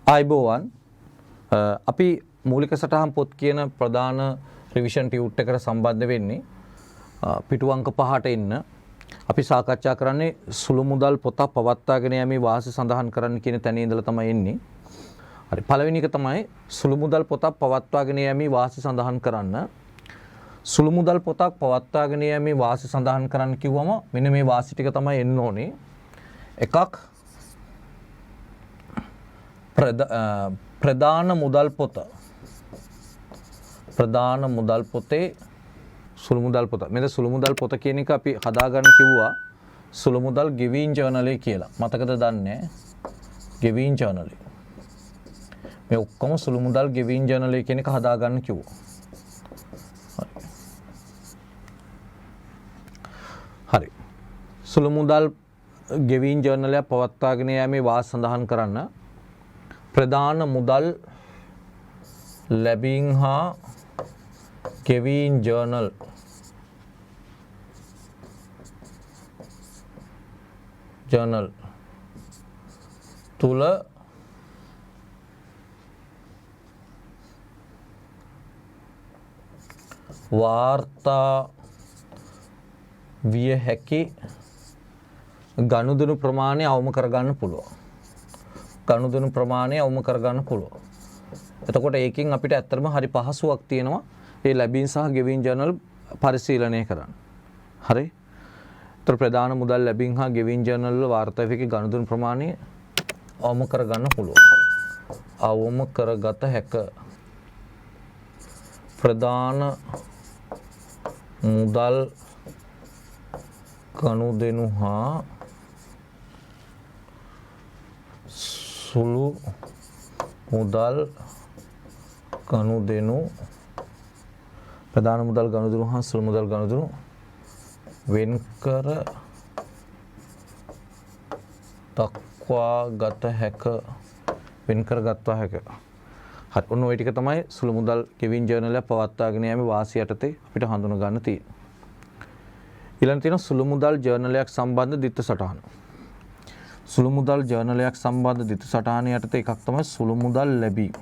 ආයිබෝවන් අපි මූලික සටහන් පොත් කියන ප්‍රධාන රිවිෂන් ටියුට් එකට සම්බන්ධ වෙන්නේ පිටු අංක 5ට එන්න අපි සාකච්ඡා කරන්නේ සුළු මුදල් පොතක් පවත්වාගෙන යෑමේ වාසි සඳහන් කරන්න කියන තැන ඉඳලා තමයි එන්නේ. හරි පළවෙනි එක තමයි සුළු මුදල් පොතක් පවත්වාගෙන යෑමේ වාසි සඳහන් කරන්න. සුළු මුදල් පොතක් පවත්වාගෙන යෑමේ වාසි සඳහන් කරන්න කිව්වම මෙන්න මේ වාසි ටික තමයි එන්න ඕනේ. එකක් ප්‍රධාන මුදල් පොත. ප්‍රධාන මුදල් පොතේ සුළු මුදල් පොත. මෙතන සුළු මුදල් පොත කියන එක අපි හදාගන්න කිව්වා සුළු මුදල් ගෙවීම් ජර්නලේ කියලා. මතකද දන්නේ? ගෙවීම් ජර්නලේ. මේ ඔක්කොම සුළු මුදල් ගෙවීම් ජර්නලේ කියන එක හදාගන්න කිව්වා. හරි. සුළු මුදල් ගෙවීම් ජර්නලයක් පවත්වාගෙන යෑමේ වාසි සඳහන් කරන්න. ප්‍රධාන මුදල් ලැබීම් හා ගෙවීම් ජර්නල් තුල වාර්තා විය හැකි ගනුදෙනු ප්‍රමාණය අවම කරගන්න පුළුවන්. ගනුදෙනු ප්‍රමාණය අවම කරගන්න පුළුවන්. එතකොට ඒකෙන් අපිට ඇත්තටම හරි පහසුවක් තියෙනවා මේ ලැබීම් සහ ගෙවීම් ජර්නල් පරිශීලනය කරන්න. හරි. ඒතර ප්‍රධාන මුදල් ලැබීම් හා ගෙවීම් ජර්නල් වල වාර්තා වික ගනුදෙනු ප්‍රමාණය අවම කරගන්න පුළුවන්. අවම කරගත හැක. ප්‍රධාන මුදල් ගනුදෙනු හා සුළු මුදල් ගනුදෙනු ප්‍රධාන මුදල් ගනුදෙනු හා සුළු මුදල් ගනුදෙනු වෙන්කර දක්වා ගත හැක. වෙන්කර ගත්තා හැක. හරි. ඔන්න ওই ටික තමයි සුළු මුදල් ගෙවීම් ජර්නල් එක පවත්වාගෙන යෑමේ වාසිය යටතේ අපිට හඳුනා ගන්න තියෙන්නේ. ඊළඟ තියෙන සුළු මුදල් ජර්නලයක් සම්බන්ධ දිත්ත සටහන. සුළු මුදල් ජර්නලයක් සම්බන්ධ දිත්ත සටහන යටතේ එකක් තමයි සුළු මුදල් ලැබීම්.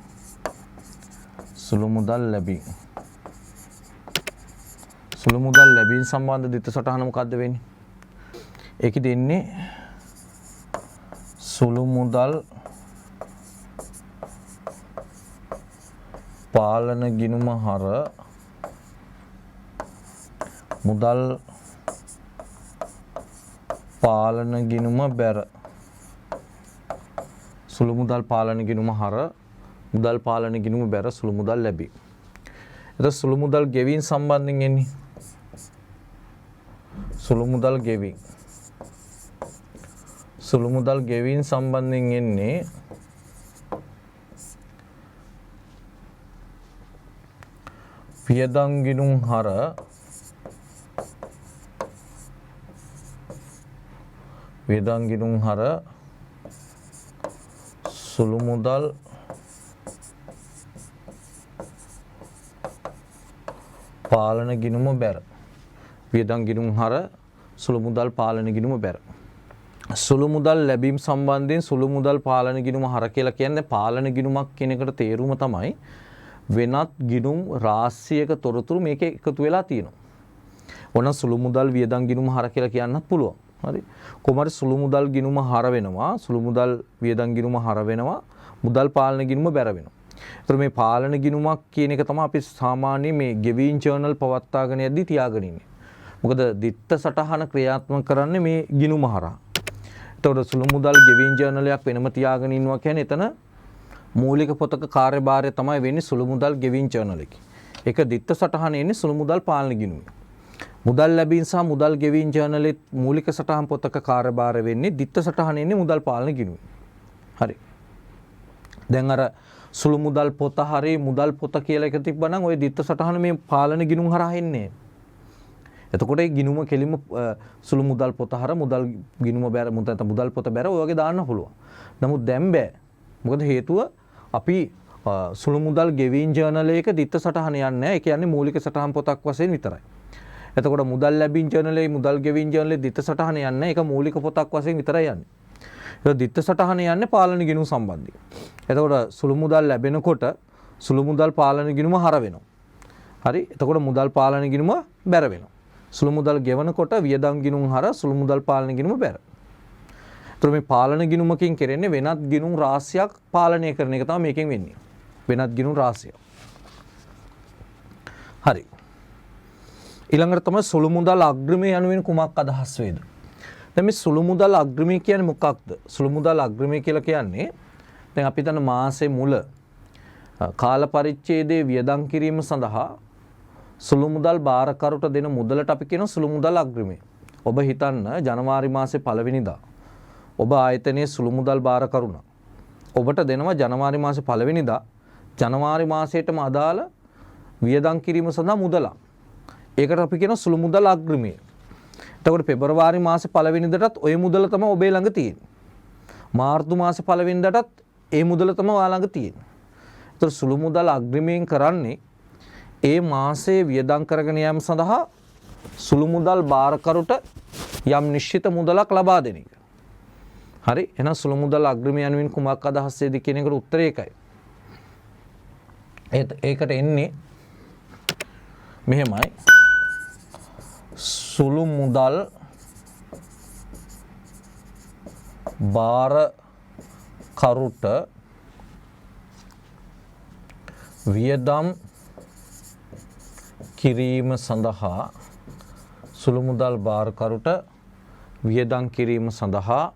සුළු මුදල් ලැබීම්. සුළු මුදල් ලැබීම් සම්බන්ධ දිත්ත සටහන මොකද්ද වෙන්නේ? ඒකෙ දෙන්නේ සුළු මුදල් පාලන ගිණුම හර මුදල් පාලන ගිණුම බැර. සුළු මුදල් පාලන ගිණුම හර මුදල් පාලන ගිණුම බැර සුළු මුදල් ලැබීම්. එතකොට සුළු මුදල් ගෙවීම් සම්බන්ධයෙන් එන්නේ සුළු මුදල් ගෙවීම්. සුළු මුදල් ගෙවීම් සම්බන්ධයෙන් එන්නේ වියදම් ගිණුම් හර වියදම් ගිණුම් හර සුළු මුදල් පාලන ගිණුම බැර. වියදම් ගිණුම් හර සුළු මුදල් පාලන ගිණුම බැර. සුළු මුදල් ලැබීම් සම්බන්ධයෙන් සුළු මුදල් පාලන ගිණුම හර කියලා කියන්නේ පාලන ගිණුමක් කියන එකට තේරුම තමයි වෙනත් ගිණුම් රාශියක තොරතුරු මේකේ එකතු වෙලා තියෙනවා. ඕන සුළු මුදල් වියදම් ගිණුම හර කියලා කියන්නත් පුළුවන්. හරි. කොහමද සුළු මුදල් ගිණුම හර වෙනවා, සුළු මුදල් වියදම් ගිණුම හර වෙනවා, මුදල් පාලන ගිණුම බැර වෙනවා. ඒතර මේ පාලන ගිණුමක් කියන එක තමයි අපි සාමාන්‍ය මේ ගෙවීම් ජර්නල් පවත්වාගෙන යද්දී තියාගෙන ඉන්නේ. මොකද දිත්ත සටහන ක්‍රියාත්මක කරන්නේ මේ ගිණුම හරහා. ඒතකොට සුළු මුදල් ගෙවීම් ජර්නලයක් වෙනම තියාගෙන ඉන්නවා කියන්නේ එතන මූලික පොතක කාර්යභාරය තමයි වෙන්නේ සුළු මුදල් ගෙවීම් ජර්නල් එකේ. ඒක දිත්ත සටහන එන්නේ සුළු මුදල් පාලන ගිණුමේ. මුදල් ලැබීම් සහ මුදල් ගෙවීම් ජර්නලෙත් මූලික සටහන් පොතක කාර්යභාරය වෙන්නේ දිත්ත සටහන එන්නේ මුදල් පාලන ගිණුමේ. හරි. දැන් අර සුළු මුදල් පොත හරි මුදල් පොත කියලා එක තිබ්බනම් ওই දිත්ත සටහන මේ පාලන ගිණුම් හරහා එන්නේ. එතකොට ඒ ගිණුම කෙලිම සුළු මුදල් පොත හර මුදල් ගිණුම බැර මුදල් පොත බැර ඔය වගේ දාන්න පුළුවන්. නමුත් දැන් බෑ. මොකද හේතුව අපි සුළු මුදල් ගෙවීම් ජර්නල් එක දිත්ත සටහන යන්නේ නැහැ. ඒ කියන්නේ මූලික සටහන් පොතක් වශයෙන් විතරයි. එතකොට මුදල් ලැබීම් ජර්නලේ මුදල් ගෙවීම් ජර්නලේ දිත්ත සටහන යන්නේ ඒක මූලික පොතක් වශයෙන් විතරයි යන්නේ. ඒක දිත්ත සටහන යන්නේ පාලන ගිණුම් සම්බන්ධයෙන්. එතකොට සුළු මුදල් ලැබෙනකොට සුළු මුදල් පාලන ගිණුම හර වෙනවා. හරි. එතකොට මුදල් පාලන ගිණුම බැර වෙනවා. සුළු මුදල් ගෙවනකොට වියදම් ගිණුම් හර සුළු මුදල් පාලන ගිණුම බැර. එතකොට මේ පාලන ගිණුමකින් කරන්නේ වෙනත් ගිණුම් රාශියක් පාලනය කරන එක තමයි මේකෙන් වෙන්නේ. වෙනත් ගිණුම් රාශියක්. හරි. ඊළඟට තමයි සුළු මුදල් අග්‍රිමය යනුවෙන් කුමක් අදහස් වේද? දැන් මේ සුළු මුදල් අග්‍රිමය කියන්නේ මොකක්ද? සුළු මුදල් අග්‍රිමය කියලා කියන්නේ දැන් අපි දන්න මාසේ මුල කාල පරිච්ඡේදයේ වියදම් කිරීම සඳහා සුළු මුදල් බාරකරුට දෙන මුදලට අපි කියන සුළු මුදල් අග්‍රිමය. ඔබ හිතන්න ජනවාරි මාසේ පළවෙනිදා ඔබ ආයතනයේ සුළු මුදල් බාරකරුණා. ඔබට දෙනවා ජනවාරි මාසේ පළවෙනිදා ජනවාරි මාසයටම අදාළ වියදම් කිරීම සඳහා මුදලක්. ඒකට අපි කියන සුළු මුදල් අග්‍රිමය. එතකොට පෙබරවාරි මාසේ පළවෙනිදාටත් ওই මුදල තමයි ඔබේ ළඟ තියෙන්නේ. මාර්තු මාසේ පළවෙනිදාටත් ඒ මුදල තමයි ඔයා ළඟ තියෙන්නේ. ඒතර සුළු මුදල් අග්‍රිමයෙන් කරන්නේ ඒ මාසයේ වියදම් කරගෙන යාම සඳහා සුළු මුදල් බාරකරුට යම් නිශ්චිත මුදලක් ලබා දෙන එක. හරි. එහෙනම් සුළු මුදල් අග්‍රිමය යනුවෙන් කුමක් අදහස් වේද කියන එකට උත්තරය ඒකයි. ඒකට එන්නේ මෙහෙමයි. සුළු මුදල් බාරකරුට වියදම් කිරීම සඳහා සුළු මුදල් බාරකරුට වියදම් කිරීම සඳහා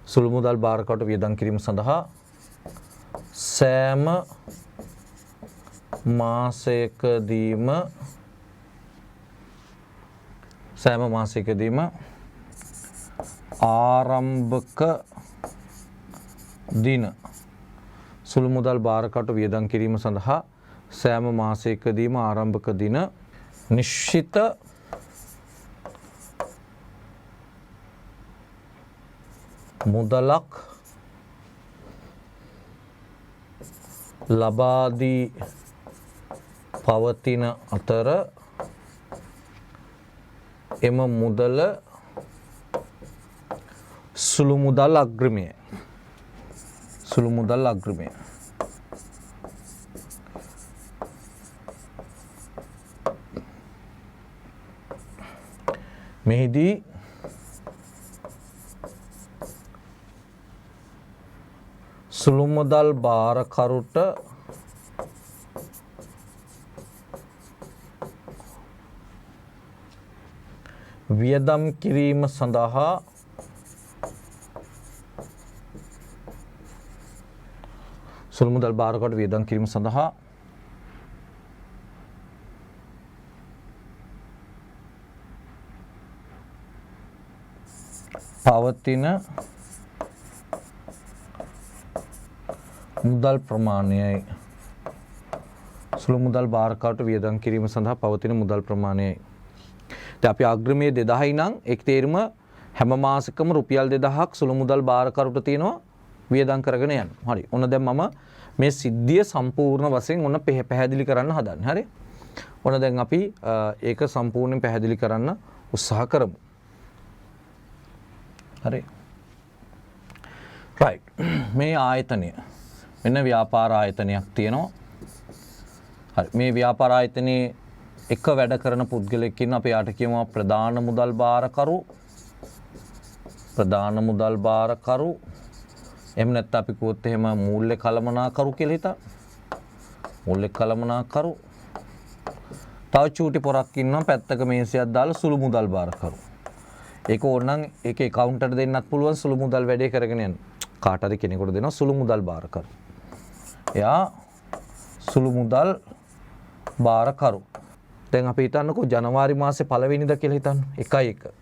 සුළු මුදල් බාරකරුට වියදම් කිරීම සඳහා සෑම මාසයකදීම ආරම්භක දින සුළු මුදල් බාරකරුට වියදම් කිරීම සඳහා සෑම මාසයකදීම ආරම්භක දින නිශ්චිත මුදලක් ලබා දී පවතින අතර එම මුදල සුළු මුදල් අග්‍රිමය. සුළු මුදල් අග්‍රිමය. මෙහිදී සුළු මුදල් බාරකරුට වියදම් කිරීම සඳහා සුළු මුදල් බාරකරුට වියදම් කිරීම සඳහා පවතින මුදල් ප්‍රමාණයයි. සුළු මුදල් බාරකරුට වියදම් කිරීම සඳහා පවතින මුදල් ප්‍රමාණයයි. දැන් අපි අග්‍රිමයේ 2000යි නම් ඒක තේරුම හැම මාසෙකම රුපියල් 2000ක් සුළු මුදල් බාරකරුට තියෙනවා වියදම් කරගෙන යන්න. හරි. ඔන්න දැන් මම මේ සිද්ධිය සම්පූර්ණ වශයෙන් ඔන්න පැහැදිලි කරන්න හදන්නේ. හරි. ඔන්න දැන් අපි ඒක සම්පූර්ණයෙන් පැහැදිලි කරන්න උත්සාහ කරමු. හරි. right. මේ ආයතනය මෙන්න ව්‍යාපාර ආයතනයක් තියෙනවා. හරි. මේ ව්‍යාපාර ආයතනයේ එක වැඩ කරන පුද්ගලෙක් ඉන්න අපි යාට කියමු ප්‍රධාන මුදල් බාරකරු. ප්‍රධාන මුදල් බාරකරු. එහෙම නැත්නම් අපි කිව්වොත් එහෙම මූල්‍ය කළමනාකරු කියලා හිතා. මූල්‍ය කළමනාකරු. තව චූටි පොරක් ඉන්නවා පැත්තක මේසයක් දාලා සුළු මුදල් බාරකරු. ඒක ඕනනම් ඒකේ කවුන්ටර් දෙන්නත් පුළුවන් සුළු මුදල් වැඩේ කරගෙන යන්න. කාට හරි කෙනෙකුට දෙනවා සුළු මුදල් බාරකරු. එයා සුළු මුදල් බාරකරු. දැන් අපි හිතන්නකෝ ජනවාරි මාසේ පළවෙනිදා කියලා හිතන්න. 1/1.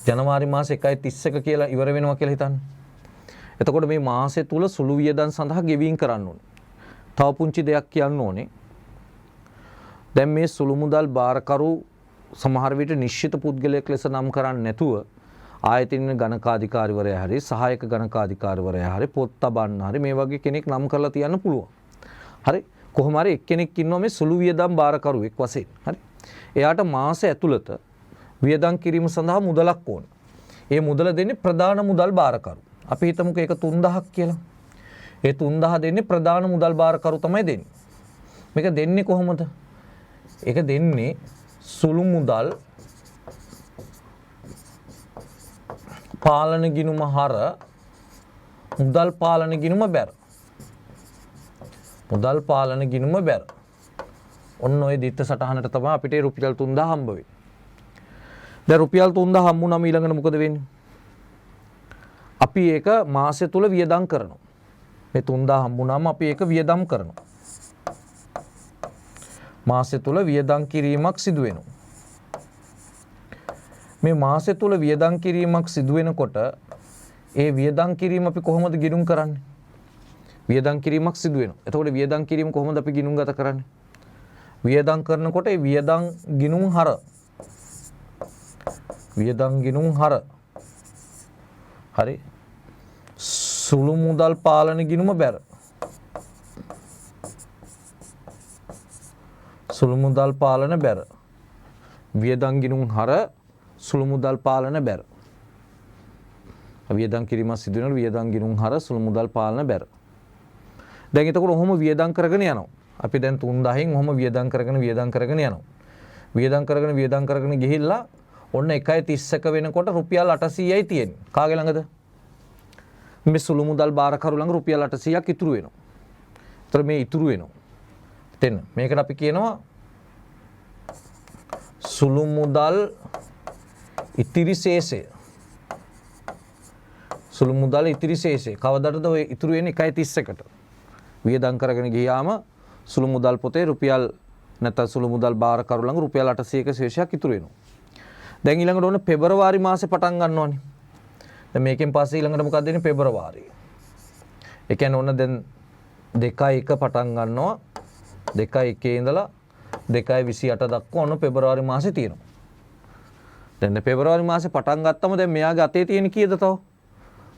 ජනවාරි මාසේ 1/31 කියලා ඉවර වෙනවා කියලා හිතන්න. එතකොට මේ මාසය තුල සුළු වියදම් සඳහා ගෙවීම් කරන්න ඕනේ. තව පුංචි දෙයක් කියන්න ඕනේ. දැන් මේ සුළු මුදල් බාරකරු සමහර විට නිශ්චිත පුද්ගලයෙක් ලෙස නම් කරන්නේ නැතුව ආයතන ගණකාධිකාරිවරයා හරි සහායක ගණකාධිකාරිවරයා හරි පොත් තබන්න හරි මේ වගේ කෙනෙක් නම් කරලා තියන්න පුළුවන්. හරි. කොහොම හරි එක්කෙනෙක් ඉන්නවා මේ සුළු වියදම් බාරකරුවෙක් වශයෙන්. හරි. එයාට මාසය ඇතුළත වියදම් කිරීම සඳහා මුදලක් ඕන. ඒ මුදල දෙන්නේ ප්‍රධාන මුදල් බාරකරු. අපි හිතමුකෝ ඒක 3000ක් කියලා. ඒ 3000 දෙන්නේ ප්‍රධාන මුදල් බාරකරු තමයි දෙන්නේ. මේක දෙන්නේ කොහොමද? ඒක දෙන්නේ සුළු මුදල් පාලන ගිණුම හර මුදල් පාලන ගිණුම බැර. මුදල් පාලන ගිණුම බැර. ඔන්න ඔය දිත්ත සටහනට තමයි අපිට රුපියල් 3000 හම්බ වෙන්නේ. දැන් රුපියල් 3000 හම්බුනම ඊළඟට මොකද වෙන්නේ? අපි ඒක මාසය තුල වියදම් කරනවා. මේ 3000 හම්බුනම අපි ඒක වියදම් කරනවා. මාසය තුල වියදම් කිරීමක් සිදු වෙනවා. මේ මාසය තුල වියදම් කිරීමක් සිදු වෙනකොට ඒ වියදම් කිරීම අපි කොහොමද ගිණුම් කරන්නේ? වියදම් කිරීමක් සිදු වෙනවා. එතකොට වියදම් කිරීම කොහොමද අපි ගිණුම් ගත කරන්නේ? වියදම් කරනකොට ඒ වියදම් ගිණුම් හර වියදම් ගිණුම් හර හරි සුළු මුදල් පාලන ගිණුම බැර. සුළු මුදල් පාලන බැර. වියදම් ගිණුම් හර සුළු මුදල් පාලන බැර. වියදම් කිරීම සිදු වෙනකොට වියදම් ගිණුම් හර සුළු මුදල් පාලන බැර. දැන් එතකොට ඔහොම වියදම් කරගෙන යනවා. අපි දැන් 3000න් ඔහොම වියදම් කරගෙන යනවා. වියදම් කරගෙන ගිහිල්ලා ඔන්න 1.31 වෙනකොට රුපියල් 800යි තියෙන්නේ. කාගේ ළඟද? මේ සුළු මුදල් බාරකරු ළඟ රුපියල් 800ක් ඉතුරු වෙනවා. ඒතර මේ ඉතුරු වෙනවා. එතන මේකට අපි කියනවා සුළු මුදල් ඉතිරි ශේෂය. සුළු මුදල් ඉතිරි ශේෂය. කවදාද ඔය ඉතුරු වෙන්නේ 1.31කට. වියදම් කරගෙන ගියාම සුළු මුදල් පොතේ රුපියල් නැත්නම් සුළු මුදල් බාරකරු ළඟ රුපියල් 800ක ශේෂයක් ඉතුරු වෙනවා. දැන් ඊළඟට ඕන පෙබරවාරි මාසේ පටන් ගන්නවනේ. දැන් මේකෙන් පස්සේ ඊළඟට මොකක්ද දෙන්නේ? පෙබරවාරි. ඒ කියන්නේ ඕන දැන් 2.1 පටන් ගන්නවා. 2.1 ඉඳලා 2.28 දක්වා ඕන පෙබරවාරි මාසේ තියෙනවා. දැන් පෙබරවාරි මාසේ පටන් ගත්තම දැන් මෙයාගේ අතේ තියෙන කීයද තව?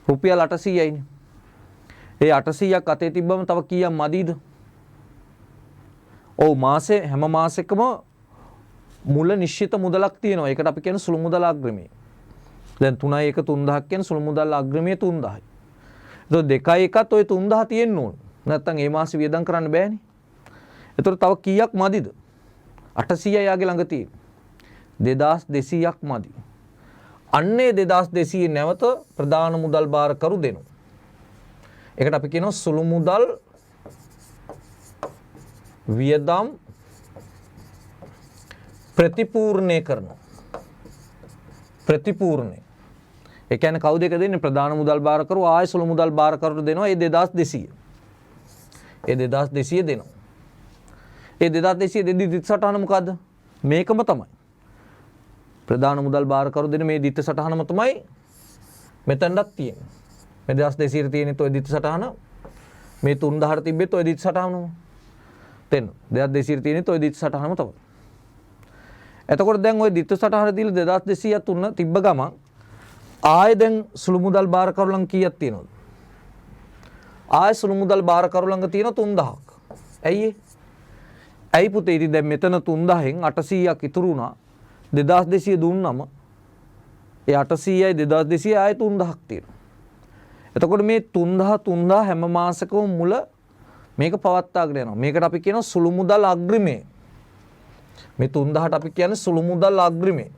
රුපියල් 800යිනේ. ඒ 800ක් අතේ තිබ්බම තව කීයක් මදීද? ඔව් මාසේ හැම මාසෙකම මුල නිශ්චිත මුදලක් තියෙනවා. ඒකට අපි කියන්නේ සුළු මුදල් අග්‍රමී. දැන් 3.1 3000ක් කියන්නේ සුළු මුදල් අග්‍රමී 3000යි. ඒතකොට 2.1ත් ওই 3000 තියෙන්න ඕන. නැත්තම් ඒ මාසේ වියදම් කරන්න බෑනේ. ඒතකොට තව කීයක් මදිද? 800යි යාගේ ළඟ තියෙන්නේ. 2200ක් මදි. අන්නේ 2200 නැවත ප්‍රධාන මුදල් බාරකරු දෙනවා. ඒකට අපි කියනවා සුළු මුදල් වියදම් ප්‍රතිපූර්ණය කරනවා. ප්‍රතිපූර්ණය. ඒ කියන්නේ කවුද එක දෙන්නේ? ප්‍රධාන මුදල් බාරකරු ආය සුළු මුදල් බාරකරුට දෙනවා ඒ 2200. ඒ 2200 දෙනවා. ඒ 2200 දෙද්දි දිත් සටහන මොකද්ද? මේකම තමයි. ප්‍රධාන මුදල් බාරකරු දෙන මේ දිත් සටහනම තමයි මෙතනක් තියෙන්නේ. මේ 2200 තියෙනෙත් ඔය දිත් සටහන. මේ 3000 තිබෙත් ඔය දිත් සටහනම. තෙන්න 2200 තියෙනෙත් ඔය දිත් සටහනම තමයි. එතකොට දැන් ওই දිත්ත සටහන දීලා 2203 තිබ්බ ගමන් ආයෙ දැන් සුළු මුදල් බාරකරු ළඟ කීයක් තියෙනවද? ආයෙ සුළු මුදල් බාරකරු ළඟ තියෙන 3000ක්. ඇයි ඒ? ඇයි පුතේ ඉතින් දැන් මෙතන 3000න් 800ක් ඉතුරු වුණා. 2200 දුන්නම ඒ 800යි 2200 ආයෙ 3000ක් තියෙනවා. එතකොට මේ 3000 හැම මාසෙකම මුල මේක පවත්වාගෙන යනවා. මේකට අපි කියනවා සුළු මුදල් අග්‍රිමය. මේ 3000ට අපි කියන්නේ සුළු මුදල් අග්‍රිමය.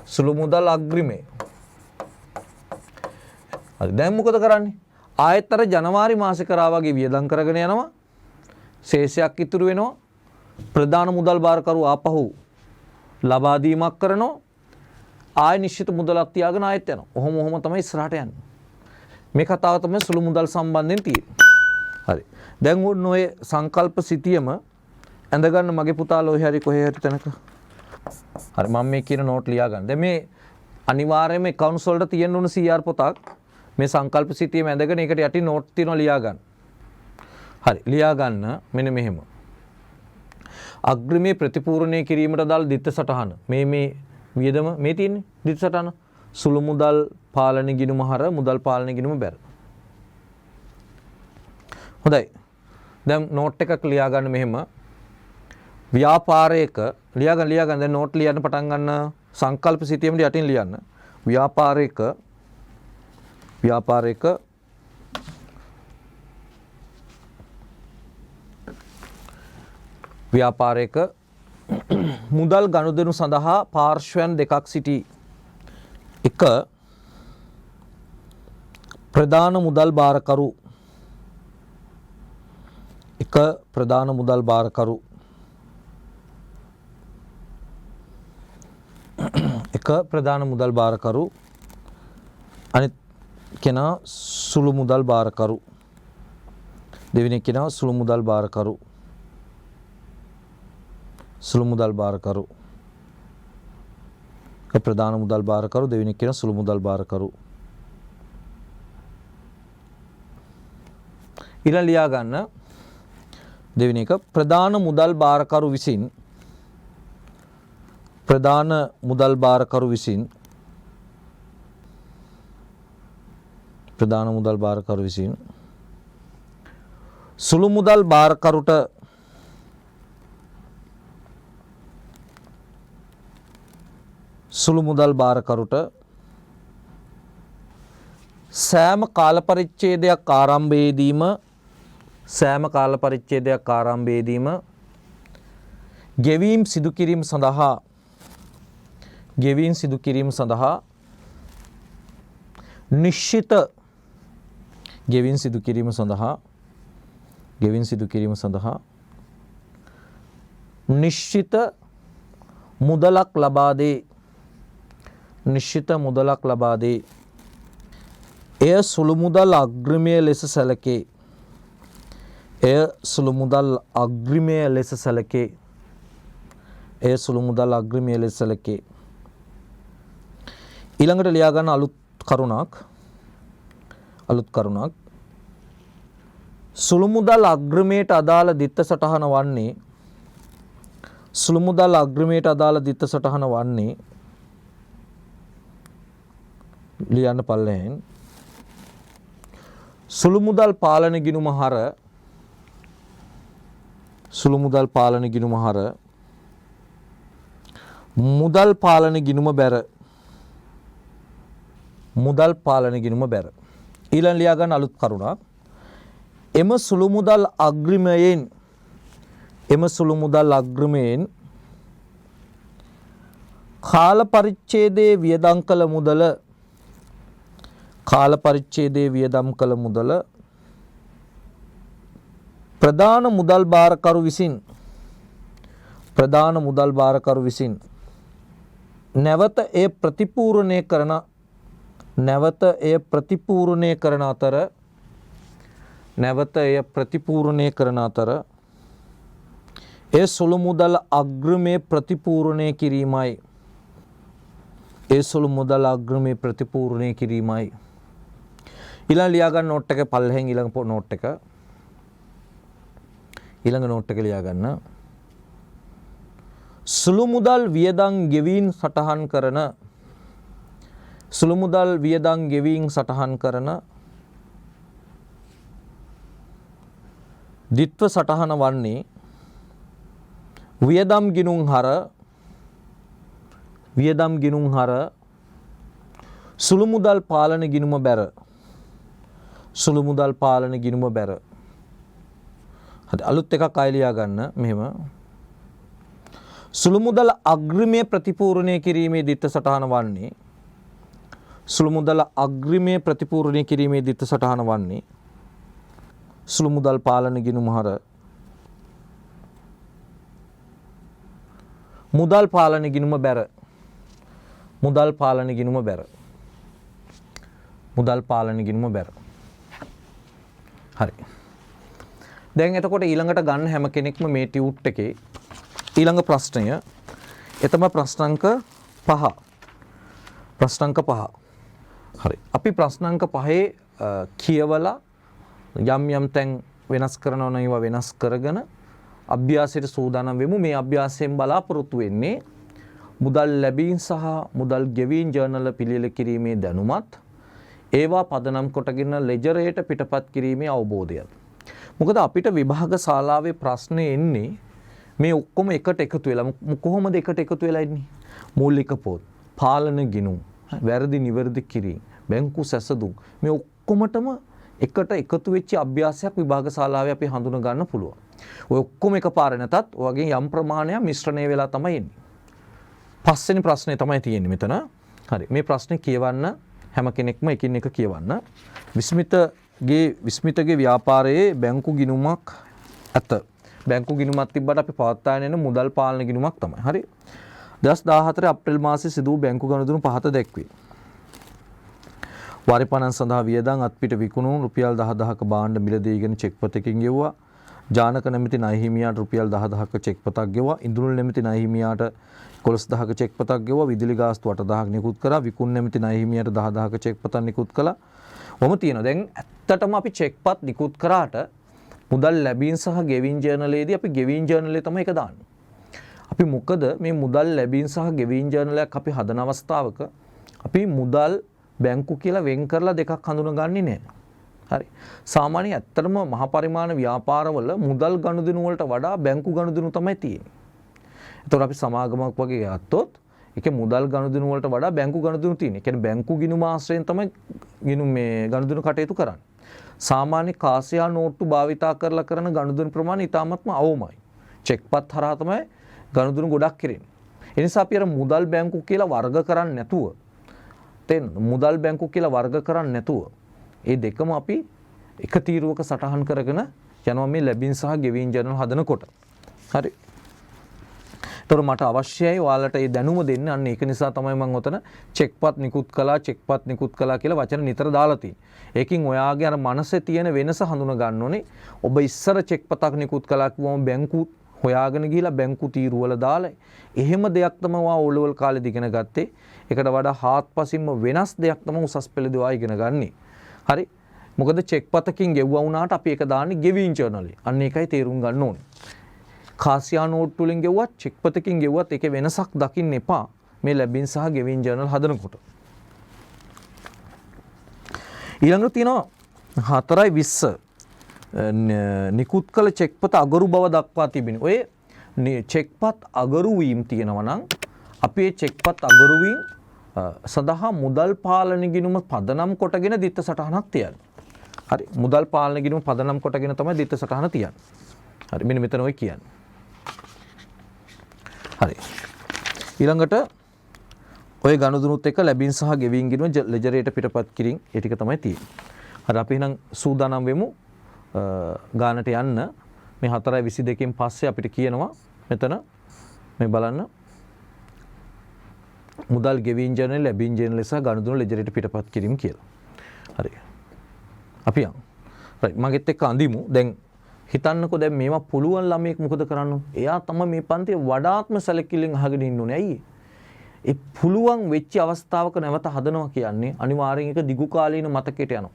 සුළු මුදල් අග්‍රිමය. හරි දැන් මොකද කරන්නේ? ආයෙත් අර ජනවාරි මාසේ කරා වගේ වියදම් කරගෙන යනවා. ශේෂයක් ඉතුරු වෙනවා. ප්‍රධාන මුදල් බාරකරු ආපහු ලබා දීමක් කරනවා. ආයෙ නිශ්චිත මුදලක් තියාගෙන ආයෙත් යනවා. ඔහොම තමයි ඉස්සරහට යන්නේ. මේ කතාව තමයි සුළු මුදල් සම්බන්ධයෙන් තියෙන්නේ. හරි. දැන් ඔය සංකල්ප සිටියම ඇඳ ගන්න මගේ පුතාලා ඔය හරි කොහේ හරි තැනක. හරි මම මේ කියන නෝට් ලියා ගන්න. දැන් මේ අනිවාර්යයෙන්ම accounts වලට තියෙන්න ඕන CR පොතක්. මේ සංකල්ප සිටියම ඇඳගෙන ඒකට යටින් නෝට් තියෙනවා ලියා ගන්න. හරි ලියා ගන්න මෙන්න මෙහෙම. අග්‍රිමේ ප්‍රතිපූර්ණය කිරීමට දාලා දිත්ත සටහන. මේ වියදම මේ තියෙන්නේ දිත්ත සටහන. සුළු මුදල් පාලන ගිණුම හර මුදල් පාලන ගිණුම බැර. හොඳයි. දැන් නෝට් එකක් ලියා ගන්න මෙහෙම. ව්‍යාපාරයක ලියා ගන්න දැන් නෝට් ලියන්න පටන් ගන්න සංකල්ප සිටියම යටින් ලියන්න. ව්‍යාපාරයක ව්‍යාපාරික මුදල් ගනුදෙනු සඳහා පාර්ශ්වයන් දෙකක් සිටි. එක ප්‍රධාන මුදල් භාරකරු. එක ප්‍රධාන මුදල් භාරකරු. එක ප්‍රධාන මුදල් භාරකරු. අනිත් කෙනා සුළු මුදල් භාරකරු. දෙවෙනි කෙනා සුළු මුදල් භාරකරු. සුළු මුදල් භාරකරු. එක ප්‍රධාන මුදල් භාරකරු, දෙවෙනි කෙනා සුළු මුදල් භාරකරු. ඊළඟ ලියා ගන්න දෙවෙනි එක ප්‍රධාන මුදල් භාරකරු විසින් ප්‍රධාන මුදල් භාරකරු විසින් ප්‍රධාන මුදල් භාරකරු විසින් සුළු මුදල් භාරකරුට සුළු මුදල් භාරකරුට සෑම කාල පරිච්ඡේදයක් ආරම්භයේදීම ගෙවීම් සිදු කිරීම සඳහා නිශ්චිත මුදලක් ලබා දේ. එය සුළු මුදල් අග්‍රිමය ලෙස සැලකේ. ඊළඟට ලියා ගන්න අලුත් කරුණක් සුළු මුදල් අග්‍රිමයට අදාළ දිත්ත සටහන වන්නේ ලියන්න පල්ලෙහෙන් සුළු මුදල් පාලන ගිණුම හර මුදල් පාලන ගිණුම බැර. ඊළඟ ලියා ගන්න අලුත් කරුණක් එම සුළු මුදල් අග්‍රිමයෙන් කාල පරිච්ඡේදයේ වියදම් කළ මුදල ප්‍රධාන මුදල් භාරකරු විසින් නැවත එය ප්‍රතිපූර්ණය කරන අතර ඒ සුළු මුදල් අග්‍රිමය ප්‍රතිපූර්ණය කිරීමයි. ඊළඟ ලියා ගන්න නෝට් එක පල්ලෙහෙන් ඊළඟ නෝට් එක ලියා ගන්න සුළු මුදල් වියදම් ගෙවීම් සටහන් කරන දිත්ව සටහන වන්නේ වියදම් ගිණුම් හර සුළු මුදල් පාලන ගිණුම බැර. හරි අලුත් එකක් අය ලියා ගන්න මෙහෙම සුළු මුදල් අග්‍රිමය ප්‍රතිපූර්ණය කිරීමේ දිත්ත සටහන වන්නේ සුළු මුදල් පාලන ගිණුම හර මුදල් පාලන ගිණුම බැර. හරි. දැන් එතකොට ඊළඟට ගන්න හැම කෙනෙක්ම මේ ටියුට් එකේ ඊළඟ ප්‍රශ්නය එතම ප්‍රශ්නාංක 5. හරි. අපි ප්‍රශ්නාංක 5 කියවලා යම් තැන් වෙනස් කරනවා නම් ඒවා වෙනස් කරගෙන අභ්‍යාසයට සූදානම් වෙමු. මේ අභ්‍යාසයෙන් බලාපොරොත්තු වෙන්නේ මුදල් ලැබීම් සහ මුදල් ගෙවීම් ජර්නල පිළියෙල කිරීමේ දැනුමත් ඒවා පදනම් කොටගෙන ලෙජරයට පිටපත් කිරීමේ අවබෝධයත්. මොකද අපිට විභාග ශාලාවේ ප්‍රශ්නේ එන්නේ මේ ඔක්කොම එකට එකතු වෙලා. කොහොමද එකට එකතු වෙලා ඉන්නේ? මූලික පොත්, පාලන ගිණුම්, වැරදි නිවැරදි කිරීම, බැංකු සැසඳුම් මේ ඔක්කොමටම එකට එකතු වෙච්ච අභ්‍යාසයක් විභාග ශාලාවේ අපි හඳුන ගන්න පුළුවන්. ඔය ඔක්කොම එකපාර නැතත් ඔයගෙන් යම් ප්‍රමාණයක් මිශ්‍රණය වෙලා තමයි එන්නේ. පස්වෙනි ප්‍රශ්නේ තමයි තියෙන්නේ මෙතන. හරි. මේ ප්‍රශ්නේ කියවන්න හැම කෙනෙක්ම එකින් එක කියවන්න. විස්මිතගේ ව්‍යාපාරයේ බැංකු ගිණුමක් ඇත. බැංකු ගිණුමක් තිබ්බට අපි පවත්වාගෙන යන මුදල් පාලන ගිණුමක් තමයි. හරි. 2014 අප්‍රේල් මාසයේ සිදු වූ බැංකු ගනුදෙනු පහත දැක්වේ. වාරිපණන් සඳහා වියදම් අත්පිට විකුණුණු රුපියල් 10000ක භාණ්ඩ මිලදී ගෙන චෙක් පතකින් ගෙවුවා. ජානක නැමැති ණය හිමියාට රුපියල් 10000ක චෙක් පතක් ගෙවුවා. ඉන්දුනිල් නැමැති ණය හිමියාට 11000ක චෙක් පතක් ගෙවුවා. විදුලි ගාස්තු 8000ක් නිකුත් කරා. විකුණු නැමැති ණය හිමියාට 10000ක චෙක් පතක් නිකුත් කළා. ඔහොම තියෙනවා. දැන් ඇත්තටම අපි චෙක් පත් නිකුත් කරාට මුදල් ලැබීම් සහ ගෙවීම් ජර්නලයේදී අපි ගෙවීම් ජර්නලය තමයි එක දාන්නේ. අපි මොකද මේ මුදල් ලැබීම් සහ ගෙවීම් ජර්නලයක් අපි හදන අවස්ථාවක අපි මුදල් බැංකු කියලා වෙන් කරලා දෙකක් හඳුනගන්නේ නැහැ. හරි. සාමාන්‍යයෙන් ඇත්තටම මහා පරිමාණ ව්‍යාපාරවල මුදල් ගනුදෙනු වලට වඩා බැංකු ගනුදෙනු තමයි තියෙන්නේ. ඒතකොට අපි සමාගමක් වගේ ගත්තොත් ඒකේ මුදල් ගනුදෙනු වලට වඩා බැංකු ගනුදෙනු තියෙන්නේ. ඒ කියන්නේ බැංකු ගිණුම ආශ්‍රයෙන් තමයි ගනුදෙනු කටයුතු කරන්නේ. සාමාන්‍ය කාසියා නෝට්ටු භාවිතා කරලා කරන ගනුදෙනු ප්‍රමාණය ඉතාමත්ම අවමයි. චෙක්පත් හරහා තමයි ගනුදෙනු ගොඩක් කෙරෙන්නේ. ඒ නිසා අපි අර මුදල් බැංකු කියලා වර්ග කරන්නේ නැතුව මුදල් බැංකු කියලා වර්ග කරන්නේ නැතුව ඒ දෙකම අපි එක තීරුවක සටහන් කරගෙන යනවා මේ ලැබීම් සහ ගෙවීම් ජර්නල් හදනකොට. හරි. ඒතර මට අවශ්‍යයි ඔයාලට මේ දැනුම දෙන්න. අන්න ඒක නිසා තමයි මම ඔතන චෙක්පත් නිකුත් කළා කියලා වචන නිතර දාලා තියෙන්නේ. ඒකින් ඔයාගේ අර මනසේ තියෙන වෙනස හඳුන ගන්න ඕනේ. ඔබ ඉස්සර චෙක්පතක් නිකුත් කළා කිව්වම බැංකු හොයාගෙන ගිහිලා බැංකු තීරුවල දාලා එහෙම දෙයක් තමයි ඔයා O-level කාලේදී ඉගෙන ගත්තේ. ඒකට වඩා හාත්පසින්ම වෙනස් දෙයක් තමයි උසස් පෙළදී ඔයා ඉගෙන ගන්නේ. හරි. මොකද චෙක්පතකින් ගෙවුවා වුණාට අපි ඒක දාන්නේ ගෙවීම් ජර්නලේ. අන්න ඒකයි තේරුම් ගන්න ඕනේ. කාසියා නෝට්ටු වලින් ගෙවුවත් චෙක්පතකින් ගෙවුවත් ඒකේ වෙනසක් දකින්න එපා. මේ ලැබීම් සහ ගෙවීම් ජර්නල් හදනකොට. ඊළඟට තියෙනවා 4:20 නිකුත් කළ චෙක්පත අගරු බව දක්වා තිබෙනවා. ඔය චෙක්පත් අගරු වීම තියෙනවා නම් අපි මේ චෙක්පත් අගරු වීම සඳහා මුදල් පාලන ගිණුම පදනම් කොටගෙන දිත්ත සටහනක් තියන්න. හරි. මුදල් පාලන ගිණුම පදනම් කොටගෙන තමයි දිත්ත සටහන තියන්නේ. හරි. මෙන්න මෙතන ඔය කියන්නේ. හරි. ඊළඟට ඔය ගනුදෙනුත් එක්ක ලැබීම් සහ ගෙවීම් ගිණුම ලෙජරේට පිටපත් කිරීම ඒ ටික තමයි තියෙන්නේ. හරි. අපි එහෙනම් සූදානම් වෙමු ගානට යන්න. මේ 4:22කින් පස්සේ අපිට කියනවා මෙතන මේ බලන්න මුදල් ගෙවීම් ජර්නල් ලැබීම් ජර්නල් සහ ගනුදෙනු ලෙජරේට පිටපත් කිරීම කියලා. හරි. අපි යමු. රයිට්. මගෙත් එක්ක අඳිමු. දැන් හිතන්නකෝ දැන් මේවා පුළුවන් ළමයෙක් මොකද කරන්නේ? එයා තමයි මේ පන්තියේ වඩාත්ම සැලකිල්ලෙන් අහගෙන ඉන්න ඕනේ. ඇයි? ඒ පුළුවන් වෙච්ච අවස්ථාවක නැවත හදනවා කියන්නේ අනිවාර්යෙන් එක දිගු කාලීන මතකයට යනවා.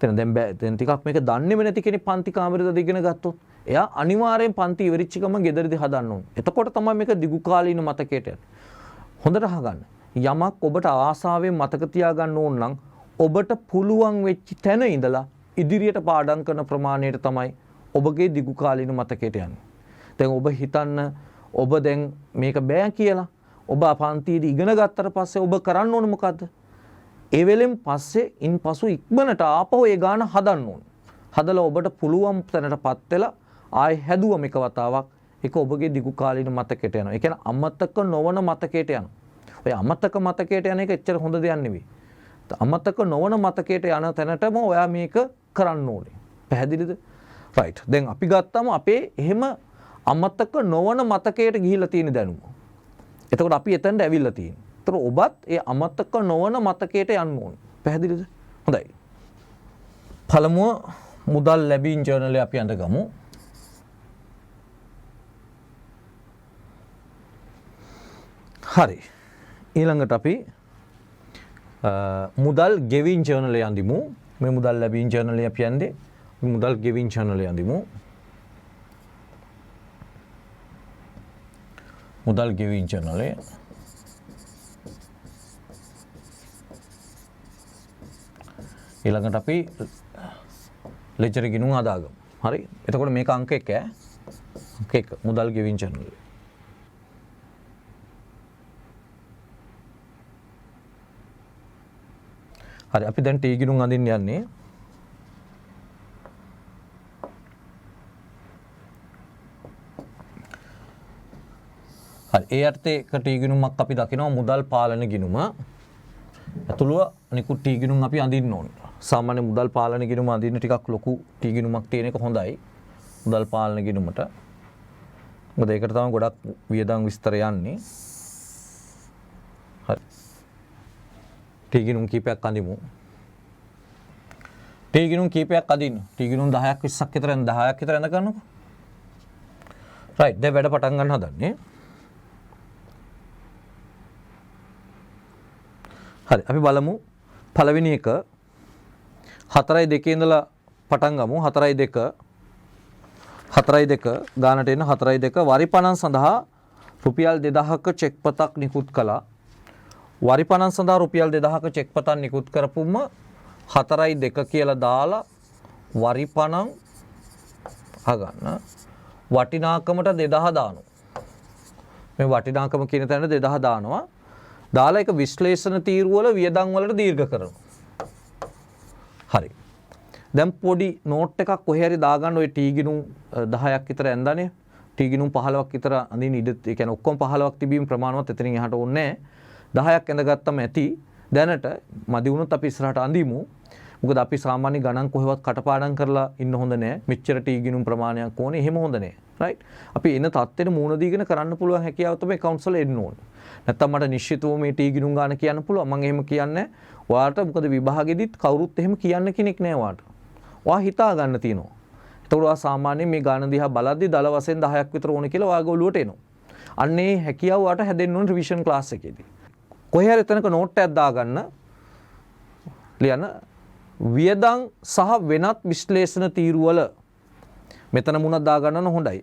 දැන් ටිකක් මේක දන්නේම නැති කෙනෙක් පන්ති කාමරේද ඉගෙන ගත්තොත් එයා අනිවාර්යෙන් පන්ති ඉවරිච්ච ගමන් ගෙදරදී හදන්න ඕනේ. එතකොට තමයි මේක දිගු කාලීන මතකයට යන්නේ. හොඳට අහගන්න. යමක් ඔබට ආසාවෙන් මතක තියාගන්න ඕන නම් ඔබට පුළුවන් වෙච්ච තැන ඉඳලා ඉදිරියට පාඩම් කරන ප්‍රමාණයට තමයි ඔබගේ දිගු කාලීන මතකයට යන්නේ. දැන් ඔබ හිතන්න ඔබ දැන් මේක බෑ කියලා ඔබ පන්තියේදී ඉගෙන ගත්තට පස්සේ ඔබ කරන්න ඕන මොකද්ද? ඒ වෙලෙන් පස්සේ ඉන්පසු ඉක්මනට ආපහු ඒ ගාන හදන්න ඕන. හදලා ඔබට පුළුවන් තැනටපත් වෙලා ආයෙ හැදුවම එක වතාවක් ඒක ඔබගේ දිගු කාලීන මතකයට යනවා. ඒ කියන්නේ අමතක නොවන මතකයට යනවා. ඔය අමතක මතකයට යන එක එච්චර හොඳ දෙයක් නෙවෙයි. අමතක නොවන මතකයට යන තැනටම ඔයා මේක කරන්න ඕනේ. පැහැදිලිද? රයිට්. දැන් අපි ගත්තම අපේ එහෙම අමතක නොවන මතකයට ගිහිල්ලා තියෙන දැනුම. එතකොට අපි එතනට ඇවිල්ලා තියෙන්නේ. ඒතර ඔබත් ඒ අමතක නොවන මතකයට යන්න ඕනේ. පැහැදිලිද? හොඳයි. පළමුව මුදල් ලැබීම් ජර්නලේ අපි අඳගමු. හරි. ඊළඟට අපි මුදල් ගෙවීම් ජර්නලේ අඳිමු. මේ මුදල් ලැබීම් ජර්නලේ අපි යන්නේ මුදල් ගෙවීම් ජර්නලේ අඳිමු. මුදල් ගෙවීම් ජර්නලේ ඊළඟට අපි ලෙජර් ගිණුම් හදාගමු. හරි. එතකොට මේක අංක 1 ඈ. අංක 1 මුදල් ගෙවීම් ජර්නලේ. හරි අපි දැන් T ගිණුම් අඳින්න යන්නේ. හරි ඒ අර්ථයේ T ගිණුමක් අපි දකිනවා මුදල් පාලන ගිණුම. ඇතුළුව නිකුත් T ගිණුම් අපි අඳින්න ඕනේ. සාමාන්‍ය මුදල් පාලන ගිණුම අඳින්න ටිකක් ලොකු T ගිණුමක් තියෙන එක හොඳයි. මුදල් පාලන ගිණුමට. මොකද ඒකට තමයි ගොඩක් වියදම් විස්තර යන්නේ. හරි. T ගිණුම් කීපයක් අඳිමු. T ගිණුම් කීපයක් අඳින්න. T ගිණුම් 10ක් 20ක් විතර 10ක් විතර ඇඳ ගන්නකො. රයිට් දැන් වැඩ පටන් ගන්න හදන්නේ. හරි අපි බලමු පළවෙනි එක 4.2 ඉඳලා පටන් ගමු 4.2 ගානට එන 4.2 වරි පණන් සඳහා රුපියල් 2000ක චෙක් පතක් නිකුත් කළා. වරි පණන් සඳහා රුපියල් 2000ක චෙක් පතක් නිකුත් කරපුවම 4.2 කියලා දාලා වරි පණන් අහගන්න වටිනාකමට 2000 දානවා. මේ වටිනාකම කියන තැන 2000 දානවා. දාලා එක විශ්ලේෂණ තීරු වල වියදම් වලට දීර්ඝ කරනවා. හරි. දැන් පොඩි නෝට් එකක් කොහේ හරි දාගන්න ඔය T ගිණුම් 10ක් විතර ඇඳන්නේ. T ගිණුම් 15ක් විතර අඳින්න ඉඩ ඒ කියන්නේ ඔක්කොම 15ක් තිබීම ප්‍රමාණවත් එතනින් එහාට ඕනේ නැහැ. 10ක් ඇඳගත්තම ඇති. දැනට මදි වුණොත් අපි ඉස්සරහට අඳිමු. මොකද අපි සාමාන්‍ය ගණන් කොහෙවත් කටපාඩම් කරලා ඉන්න හොඳ නැහැ. මෙච්චර T ගිණුම් ප්‍රමාණයක් ඕනේ. එහෙම හොඳ නැහැ. රයිට්. අපි එන තත්ත්වෙට මූණ දීගෙන කරන්න පුළුවන් හැකියාව තමයි accounts වල එන්න ඕනේ. නැත්තම් මට නිශ්චිතව මේ T ගිණුම් ගන්න කියන්න පුළුවන්. මම එහෙම කියන්නේ ඔයාලට මොකද විභාගෙදිත් කවුරුත් එහෙම කියන්න කෙනෙක් නැහැ ඔයාලට. ඔයා හිතා ගන්න තියෙනවා. ඒතකොට ඔයා සාමාන්‍යයෙන් මේ ගාන දිහා බලද්දි දල වශයෙන් 10ක් විතර ඕනේ කියලා ඔයාගේ ඔළුවට එනවා. අන්න ඒ හැකියාව ඔයාලට හැදෙන්න ඕනේ රිවිෂන් ක්ලාස් එකේදී. කොහේ හරි එතනක නෝට් එකක් දාගන්න. ලියන්න වියදම් සහ වෙනත් විශ්ලේෂණ තීරු වල මෙතන මුණක් දාගන්න හොඳයි.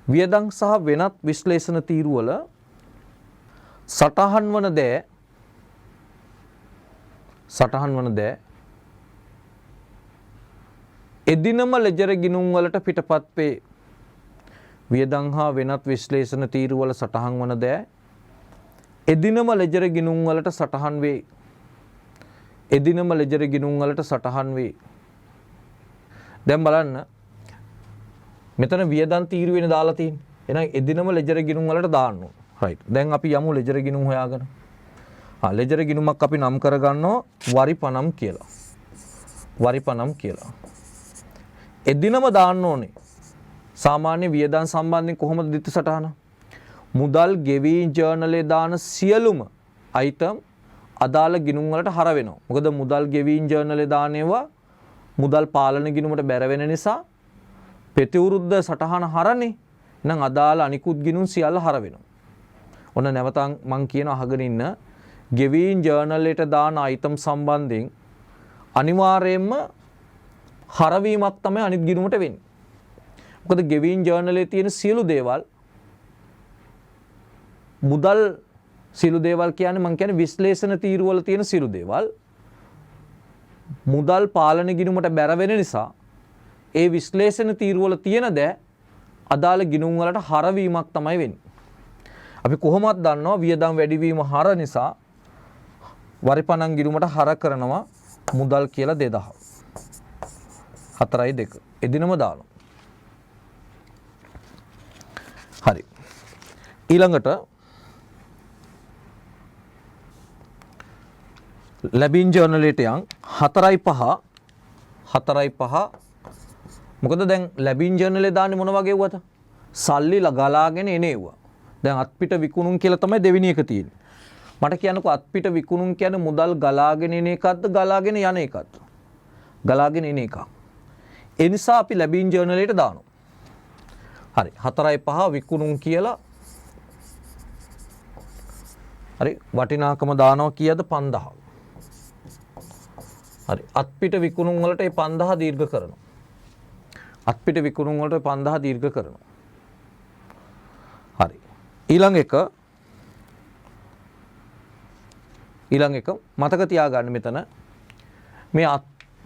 වියදම් සහ වෙනත් විශ්ලේෂණ තීරු වල සටහන් වන දෑ එදිනම ලෙජර් ගිණුම් වලට පිටපත් වේ. වියදම් හා වෙනත් විශ්ලේෂණ තීරු වල සටහන් වන දෑ එදිනම ලෙජර් ගිණුම් වලට සටහන් වේ. එදිනම ලෙජර් ගිණුම් වලට සටහන් වේ. දැන් බලන්න මෙතන වියදම් තීරු වෙන දාලා තියෙන්නේ. එහෙනම් එදිනම ලෙජර් ගිණුම් වලට දාන්න ඕන. රයිට්. දැන් අපි යමු ලෙජර් ගිණුම් හොයාගෙන. ලෙජර් ගිණුමක් අපි නම් කරගන්නවා වරි පනම් කියලා. වරි පනම් කියලා. එදිනම දාන්න ඕනේ. සාමාන්‍ය වියදම් සම්බන්ධයෙන් කොහොමද දිත්ත සටහන? මුදල් ගෙවීම් ජර්නලේ දාන සියලුම අයිටම් අදාළ ගිණුම් වලට හර වෙනවා. මොකද මුදල් ගෙවීම් ජර්නලේ දාන ඒවා මුදල් පාලන ගිණුමට බැර වෙන නිසා ප්‍රතිවෘද්ධ සටහන හරනේ. එහෙනම් අදාළ අනිකුත් ගිණුම් සියල්ල හර වෙනවා. ඔන්න නැවත මම කියන අහගෙන ඉන්න ගෙවීම් ජර්නලේට දාන අයිටම් සම්බන්ධයෙන් අනිවාර්යයෙන්ම හරවීමක් තමයි අනිත් ගිණුමට වෙන්නේ. මොකද ගෙවීම් ජර්නලේ තියෙන සියලු දේවල් මුදල් සියලු දේවල් කියන්නේ මම කියන්නේ විශ්ලේෂණ තීරු වල තියෙන සියලු දේවල් මුදල් පාලන ගිණුමට බැර වෙන නිසා ඒ විශ්ලේෂණ තීරු වල තියෙන දේ අදාළ ගිණුම් වලට හරවීමක් තමයි වෙන්නේ. අපි කොහොමද දන්නවා වියදම් වැඩිවීම හර නිසා වරි පණන් ගිණුමට හර කරනවා මුදල් කියලා 2000. 4.2 එදිනම දානවා. හරි. ඊළඟට ලැබින් ජර්නලේට යන් 4.5 මොකද දැන් ලැබින් ජර්නලේ දාන්නේ මොන වගේ වුවද? සල්ලි ගලාගෙන එන ඒවා. දැන් අත්පිට විකුණුම් කියලා තමයි දෙවෙනි එක තියෙන්නේ. මට කියන්නකෝ අත්පිට විකුණුම් කියන්නේ මුදල් ගලාගෙන එන එකක්ද ගලාගෙන යන එකක්ද? ගලාගෙන එන එකක්. ඒ නිසා අපි ලැබින් ජර්නලේට දානවා. හරි 4.5 විකුණුම් කියලා. හරි වටිනාකම දානවා කීයද 5000. හරි අත්පිට විකුණුම් වලට ඒ 5000 දීර්ඝ කරනවා. අත්පිට විකුණුම් වලට 5000 දීර්ඝ කරනවා. හරි ඊළඟ එක මතක තියාගන්න මෙතන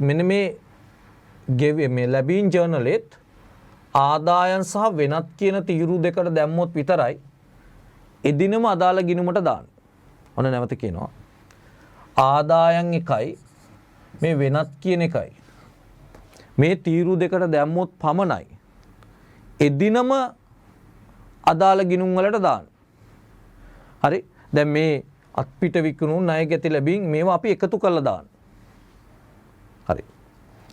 මෙන්න මේ ලැබීම් ජර්නලෙත් ආදායම් සහ වෙනත් කියන තීරු දෙකට දැම්මොත් විතරයි එදිනම අදාළ ගිණුමට දාන්න. ඔන්න නැවත කියනවා ආදායම් එකයි මේ වෙනත් කියන එකයි මේ තීරු දෙකට දැම්මොත් පමණයි එදිනම අදාළ ගිණුම් වලට දාන්න. හරි. දැන් මේ අත්පිට විකුණු ණය ගැති ලැබීම් මේවා අපි එකතු කරලා දාන්න. හරි.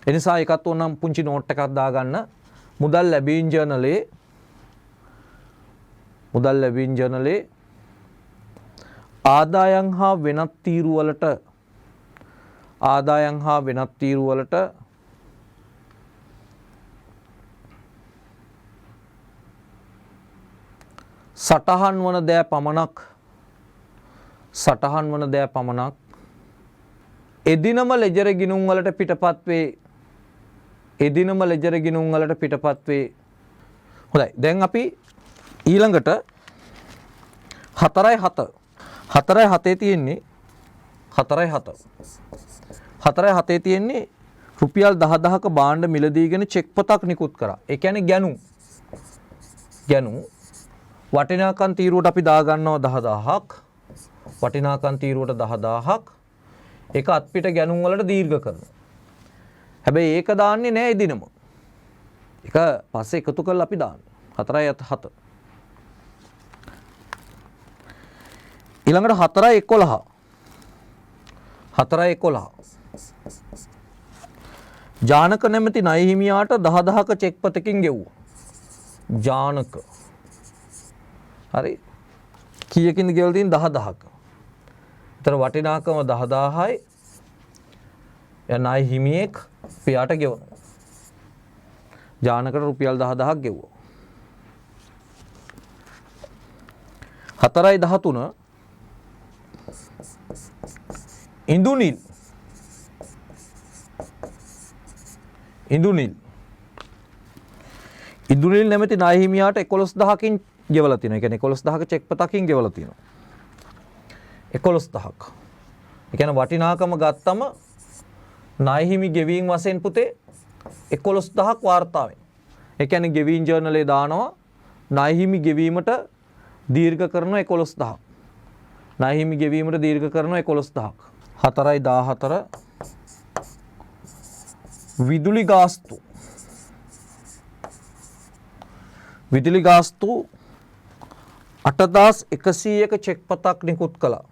ඒ නිසා එකත් ඕනම් පුංචි නෝට් එකක් දාගන්න. මුදල් ලැබීම් ජර්නලේ ආදායම් හා වෙනත් තීරු වලට සටහන් වන දෑ පමණක් එදිනම ලෙජර ගිණුම් වලට පිටපත් වේ. හොඳයි. දැන් අපි ඊළඟට 4.7 තියෙන්නේ රුපියල් 10,000ක භාණ්ඩ මිලදීගෙන චෙක් පතක් නිකුත් කරා. ඒ කියන්නේ ගැනු වටිනාකම් තීරුවට අපි දාගන්නවා 10,000ක්. වටිනාකම් තීරුවට 10,000ක්. ඒක අත්පිට ගැනුම් වලට දීර්ඝ කරනවා. හැබැයි ඒක දාන්නේ නෑ එදිනම. ඒක පස්සේ එකතු කරලා අපි දාන්නේ. 4.7. ඊළඟට 4.11. ජානක නැමැති ණය හිමියාට 10,000ක චෙක් පතකින් ගෙව්වා. ජානක. හරි. කීයකින්ද ගෙවලා තියෙන්නේ 10,000ක. ඒතර වටිනාකම 10,000යි. එයා ණය හිමියෙක් පියාට ගෙවනවා. ජානකට රුපියල් 10,000ක් ගෙවුවා. 4.13 ඉඳුනිල් නැමැති ණය හිමියාට 11,000කින් ගෙවලා තියෙනවා. ඒ කියන්නේ 11,000ක චෙක් පතකින් ගෙවලා තියෙනවා. 11,000ක්. ඒ කියන්නේ වටිනාකම ගත්තම ණය හිමි ගෙවීම් වශයෙන් පුතේ 11,000ක් වාර්තා වෙනවා. ඒ කියන්නේ ගෙවීම් ජර්නලේ දානවා ණය හිමි ගෙවීමට දීර්ඝ කරන 11,000ක්. ණය හිමි ගෙවීමට දීර්ඝ කරන 11,000ක්. 4.14 විදුලි ගාස්තු 8,100ක චෙක් පතක් නිකුත් කළා.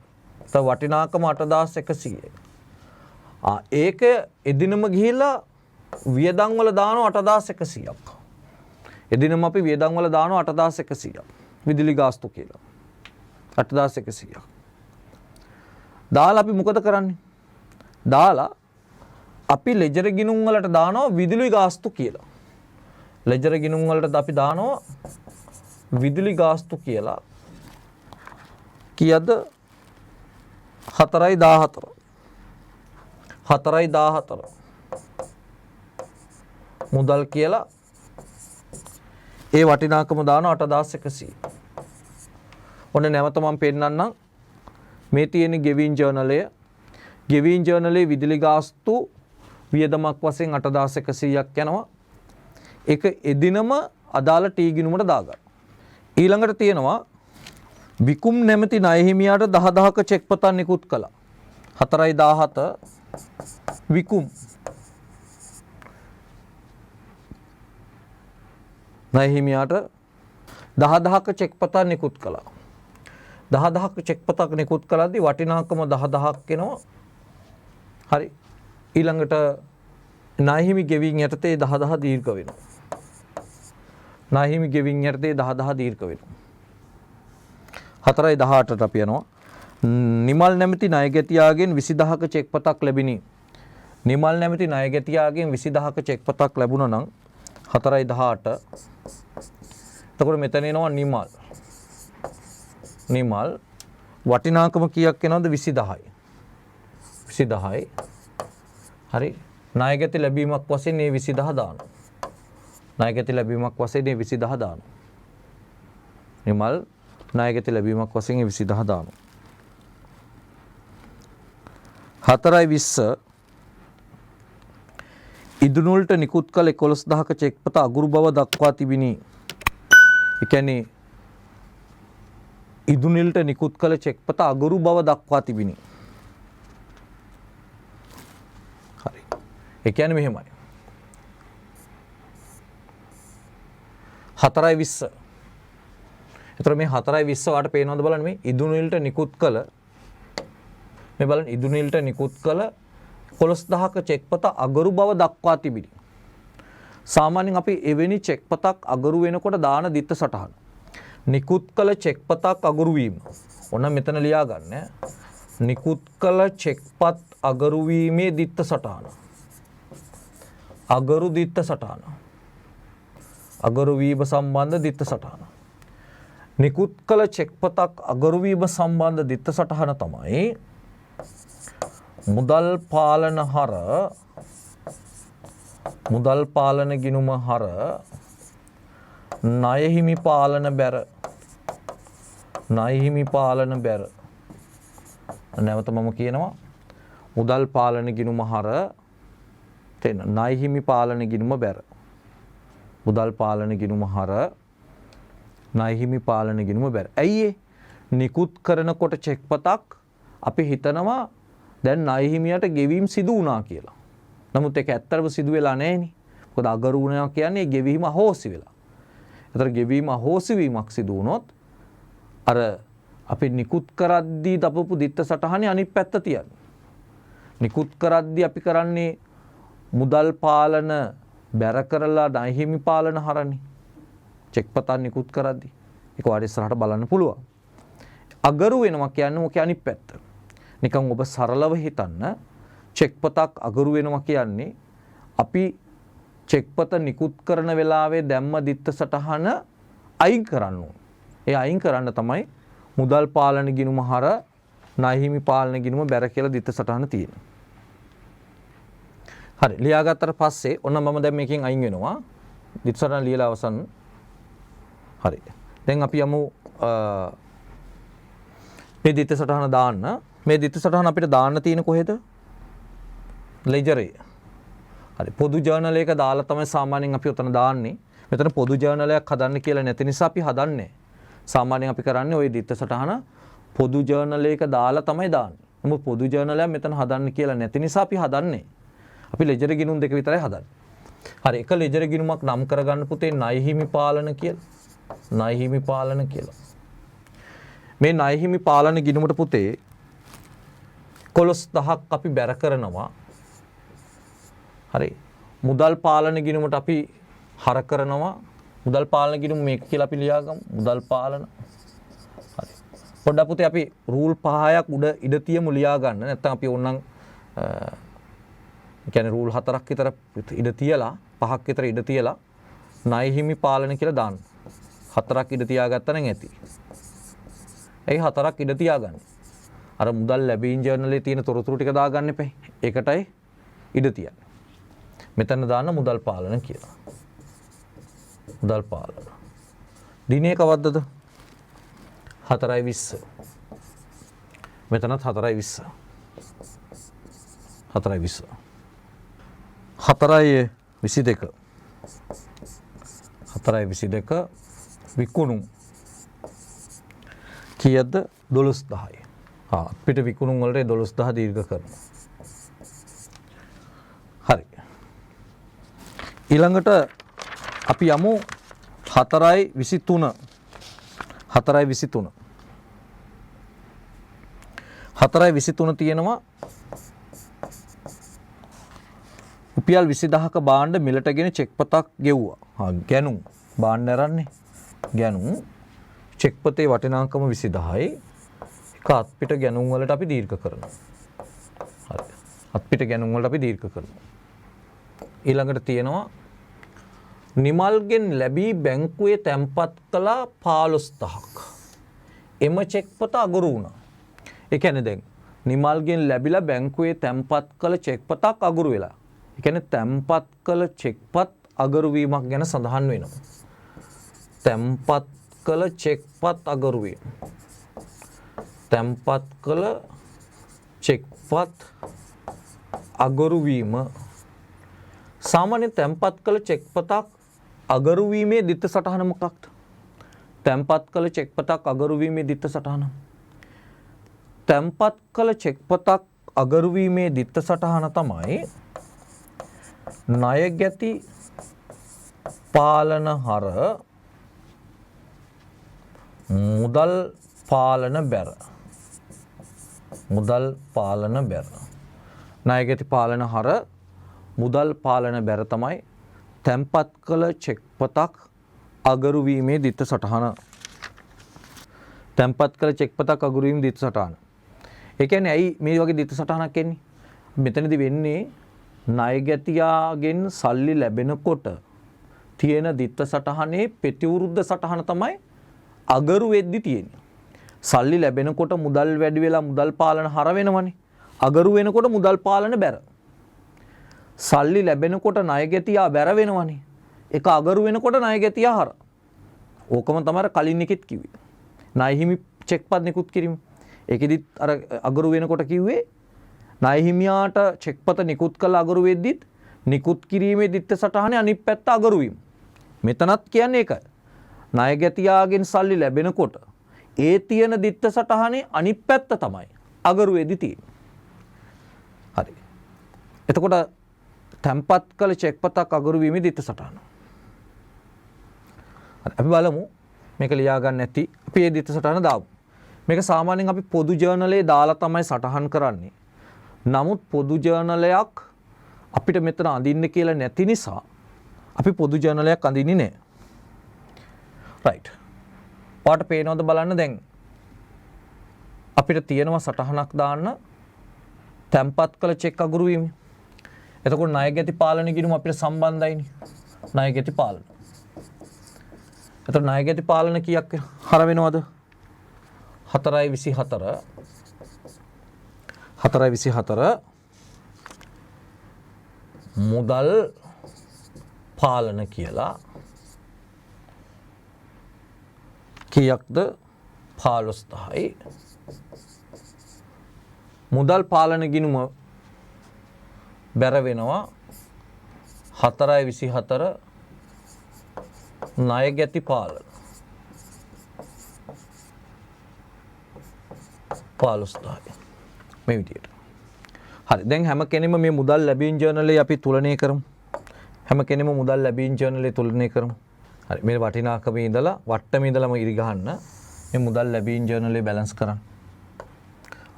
වටිනාකම 8,100. ඒක එදිනම ගිහිල්ලා වියදම් වල දානවා 8,100ක්. එදිනම අපි වියදම් වල දානවා 8,100ක්. විදුලි ගාස්තු කියලා. 8,100ක්. දාලා අපි මොකද කරන්නේ? දාලා අපි ලෙජර් ගිණුම් වලට දානවා විදුලි ගාස්තු කියලා. ලෙජර් ගිණුම් වලට අපි දානවා විදුලි ගාස්තු කියලා. කීයද? 4.14. 4.14 මුදල් කියලා ඒ වටිනාකම දානවා 8,100. ඔන්න නැවත මම පෙන්නන්නම්. මේ තියෙන ගෙවීම් ජර්නලය. ගෙවීම් ජර්නලේ විදුලි ගාස්තු වියදමක් වශයෙන් 8,100ක් යනවා. ඒක එදිනම අදාළ ටී ගිණුමට දාගන්න. ඊළඟට තියෙනවා විකුම් නැමැති ණය හිමියාට 10,000ක චෙක් පතක් නිකුත් කළා. 4.17 විකුම් ණය හිමියාට 10,000ක චෙක් පතක් නිකුත් කළා. 10,000ක චෙක් පතක් නිකුත් කළාදී වටිනාකම 10,000ක් එනවා. හරි. ඊළඟට ණය හිමි ගෙවීම් යටතේ 10,000 දීර්ඝ වෙනවා. ණය හිමි ගෙවීම් යටතේ 10,000 දීර්ඝ වෙනවා. 4.18ට අපි යනවා. නිමල් නැමැති ණයගැතියාගෙන් 20,000ක චෙක් පතක් ලැබිනි. නිමල් නැමැති ණයගැතියාගෙන් 20,000ක චෙක් පතක් ලැබුණා නම් 4.18. එතකොට මෙතන එනවා නිමල් වටිනාකම කීයක් එනවද? 20,000යි. 20,000යි. හරි. ණයගැති ලැබීමක් වශයෙන් මේ 20,000 දානවා. ණයගැති ලැබීමක් වශයෙන් මේ 20,000 දානවා. නිමල් ණයගැති ලැබීමක් වශයෙන් මේ 20,000 දානවා. 4.20 ඉදුණුල්ට නිකුත් කළ 11,000ක චෙක් පත අගුරු බව දක්වා තිබිනි. ඒ කියන්නේ ඉදුණුල්ට නිකුත් කළ චෙක් පත අගුරු බව දක්වා තිබිනි. ඒ කියන්නේ මෙහෙමයි. 4:20. එතකොට මේ 4:20 වාට පේනවද බලන්න මේ ඉදුණිල්ට නිකුත් කළ මේ බලන්න ඉදුණිල්ට නිකුත් කළ 11000ක චෙක්පත අගරු බව දක්වා තිබිනි. සාමාන්‍යයෙන් අපි එවැනි චෙක්පතක් අගරු වෙනකොට දාන දිත්ත සටහන. නිකුත් කළ චෙක්පතක් අගරු වීම. ඔන්න මෙතන ලියා ගන්න. නිකුත් කළ චෙක්පත් අගරු වීමේ දිත්ත සටහන. අගරු දිත්ත සටහන. අගරු වීම සම්බන්ධ දිත්ත සටහන. නිකුත් කළ චෙක්පතක් අගරු වීම සම්බන්ධ දිත්ත සටහන තමයි මුදල් පාලන හර මුදල් පාලන ගිණුම හර ණය හිමි පාලන බැර ණය හිමි පාලන බැර නැවත මම කියනවා මුදල් පාලන ගිණුම හර තෙන්න ණය හිමි පාලන ගිණුම බැර මුදල් පාලන ගිණුම හර ණය හිමි පාලන ගිණුම බැර. ඇයි නිකුත් කරනකොට චෙක්පතක් අපි හිතනවා දැන් ණය හිමියට ගෙවීම් සිදු වුණා කියලා. නමුත් ඒක ඇත්තටම සිදු වෙලා නැහෙනි. මොකද අගරු වුණා කියන්නේ ගෙවීම අහෝසි වෙලා. ඒතර ගෙවීම අහෝසි වීමක් සිදු වුණොත් අර අපි නිකුත් කරද්දී දපපු දිත්ත සටහනේ අනිත් පැත්ත තියන්න. නිකුත් කරද්දී අපි කරන්නේ මුදල් පාලන බැර කරලා ණය හිමි පාලන හරනේ. චෙක්පතක් නිකුත් කරද්දී. ඒක වාට ඉස්සරහට බලන්න පුළුවන්. අගරු වෙනවා කියන්නේ මොකද අනිත් පැත්ත. නිකන් ඔබ සරලව හිතන්න චෙක්පතක් අගරු වෙනවා කියන්නේ අපි චෙක්පත නිකුත් කරන වෙලාවේ දැම්ම දිත්ත සටහන අයින් කරන්න ඕන. ඒ අයින් කරන්න තමයි මුදල් පාලන ගිණුම හර ණය හිමි පාලන ගිණුම බැර කියලා දිත්ත සටහන තියෙනවා. හරි ලියාගත්තට පස්සේ ඔන්න මම දැන් මේකෙන් අයින් වෙනවා. දිත්ත සටහන ලියලා අවසන්. හරි. දැන් අපි යමු මේ දිත්ත සටහන දාන්න. මේ දිත්ත සටහන අපිට දාන්න තියෙන කොහෙද? ලෙජරේ. හරි පොදු ජර්නල් එක දාලා තමයි සාමාන්‍යයෙන් අපි උතන දාන්නේ. මෙතන පොදු ජර්නලයක් හදන්න කියලා නැති නිසා අපි හදන්නේ. සාමාන්‍යයෙන් අපි කරන්නේ ওই දිත්ත සටහන පොදු ජර්නල් එක දාලා තමයි දාන්නේ. නමුත් පොදු ජර්නලයක් මෙතන හදන්න කියලා නැති නිසා අපි හදන්නේ. අපි ලෙජර් ගිණුම් දෙක විතරයි හදන්නේ. හරි එක ලෙජර් ගිණුමක් නම් කරගන්න පුතේ ණය හිමි පාලන කියලා. ණය හිමි පාලන කියලා. මේ ණය හිමි පාලන ගිණුමට පුතේ 11000ක් අපි බැර කරනවා. හරි මුදල් පාලන ගිණුමට අපි හර කරනවා. මුදල් පාලන ගිණුම මේක කියලා අපි ලියාගමු. මුදල් පාලන. හරි. පොඩ්ඩක් පුතේ අපි රූල් 5ක් උඩ ඉඩ තියමු ලියා ගන්න. නැත්නම් අපි ඕනනම් කියන්නේ රූල් 4ක් විතර ඉඩ තියලා 5ක් විතර ඉඩ තියලා ණය හිමි පාලන කියලා දාන්න. 4ක් ඉඩ තියාගත්තා නම් ඇති. ඒ 4ක් ඉඩ තියාගන්න. අර මුදල් ලැබීම් ජර්නලේ තියෙන තොරතුරු ටික දාගන්න එපා. ඒකටයි ඉඩ තියන්නේ. මෙතන දාන්න මුදල් පාලන කියලා. මුදල් පාලන. දිනේ කවද්දද? 4:20. මෙතනත් 4:20. 4:20. 4:22. 4:22 විකුණුම් කීයද? 12000යි. පිට විකුණුම් වලට 12000 දීර්ඝ කරනවා. හරි. ඊළඟට අපි යමු 4:23. 4:23. 4:23 තියෙනවා රුපියල් 20000ක බාණ්ඩ මිලටගෙන චෙක්පතක් ගෙව්වා. ගැනුම් බාණ්ඩ අරන්නේ. ගැනුම් චෙක්පතේ වටිනාකම 20000යි. ඒක අත්පිට ගැනුම් වලට අපි දීර්ඝ කරනවා. හරි. අත්පිට ගැනුම් වලට අපි දීර්ඝ කරනවා. ඊළඟට තියෙනවා නිමල්ගෙන් ලැබී බැංකුවේ තැන්පත් කළා 15000ක්. එම චෙක්පත අගරු වුණා. ඒ කියන්නේ දැන් නිමල්ගෙන් ලැබිලා බැංකුවේ තැන්පත් කළ චෙක්පතක් අගරු වෙලා. ඒ කියන්නේ තැන්පත් කළ චෙක්පත් අගරු වීමක් ගැන සඳහන් වෙනවා. තැන්පත් කළ චෙක්පත් අගරු වීම. තැන්පත් කළ චෙක්පත් අගරු වීම. සාමාන්‍ය තැන්පත් කළ චෙක්පතක් අගරු වීමේ දිත්ත සටහන මොකක්ද? තැන්පත් කළ චෙක්පතක් අගරු වීමේ දිත්ත සටහන. තැන්පත් කළ චෙක්පතක් අගරු වීමේ දිත්ත සටහන තමයි ණය ගැති පාලන හර මුදල් පාලන බැර. මුදල් පාලන බැර. ණය ගැති පාලන හර මුදල් පාලන බැර තමයි තැන්පත් කළ චෙක් පතක් අගරු වීමේ දිත්ත සටහන. තැන්පත් කළ චෙක් පතක් අගරු වීමේ දිත්ත සටහන. ඒ කියන්නේ ඇයි මේ වගේ දිත්ත සටහනක් එන්නේ? මෙතනදී වෙන්නේ ණය ගැතියාගෙන් සල්ලි ලැබෙනකොට තියෙන දිත්ත සටහනේ ප්‍රතිවිරුද්ධ සටහන තමයි අගරු වෙද්දි තියෙන්නේ. සල්ලි ලැබෙනකොට මුදල් වැඩි වෙලා මුදල් පාලන හර වෙනවනේ. අගරු වෙනකොට මුදල් පාලන බැර. සල්ලි ලැබෙනකොට ණය ගැතියා බැර වෙනවනේ. ඒක අගරු වෙනකොට ණය ගැතියා හර. ඕකම තමයි කලින් එකෙත් කිව්වේ. ණය හිමි චෙක් පත් නිකුත් කිරීම. ඒකෙදිත් අර අගරු වෙනකොට කිව්වේ ණය හිමියාට චෙක් පත නිකුත් කළ අගරු වෙද්දිත් නිකුත් කිරීමේ දිත්ත සටහනේ අනිත් පැත්ත අගරු වීම. මෙතනත් කියන්නේ ඒකයි. ණය ගැතියාගෙන් සල්ලි ලැබෙනකොට ඒ තියෙන දිත්ත සටහනේ අනිත් පැත්ත තමයි අගරු වෙද්දි තියෙන්නේ. හරි. එතකොට තැන්පත් කළ චෙක් පතක් අගරු වීමේ දිත්ත සටහන. හරි. අපි බලමු මේක ලියා ගන්න නැති අපි මේ දිත්ත සටහන දාමු. මේක සාමාන්‍යයෙන් අපි පොදු ජර්නලයේ දාලා තමයි සටහන් කරන්නේ. නමුත් පොදු ජර්නලයක් අපිට මෙතන අඳින්න කියලා නැති නිසා අපි පොදු ජර්නලයක් අඳින්නේ නැහැ. රයිට්. ඔයාලට පේනවද බලන්න දැන් අපිට තියෙනවා සටහනක් දාන්න තැන්පත් කළ චෙක් අගරු වීම. එතකොට ණය ගැති පාලන ගිණුම අපිට සම්බන්ධයිනේ. ණය ගැති පාලන. එතකොට ණය ගැති පාලන කීයක් හර වෙනවද? 4.24 4.24 මුදල් පාලන කියලා කීයක්ද? 15000යි. මුදල් පාලන ගිණුම බැර වෙනවා 4.24 ණය ගැති පාලන 15000යි. මේ විදියට. හරි. දැන් හැම කෙනෙම මේ මුදල් ලැබීම් ජර්නලේ අපි තුලනය කරමු. හැම කෙනෙම මුදල් ලැබීම් ජර්නලේ තුලනය කරමු. හරි. මේ වටිනාකමේ ඉඳලා වට්ටමේ ඉඳලාම ඉරි ගහන්න මේ මුදල් ලැබීම් ජර්නලේ බැලන්ස් කරන්න.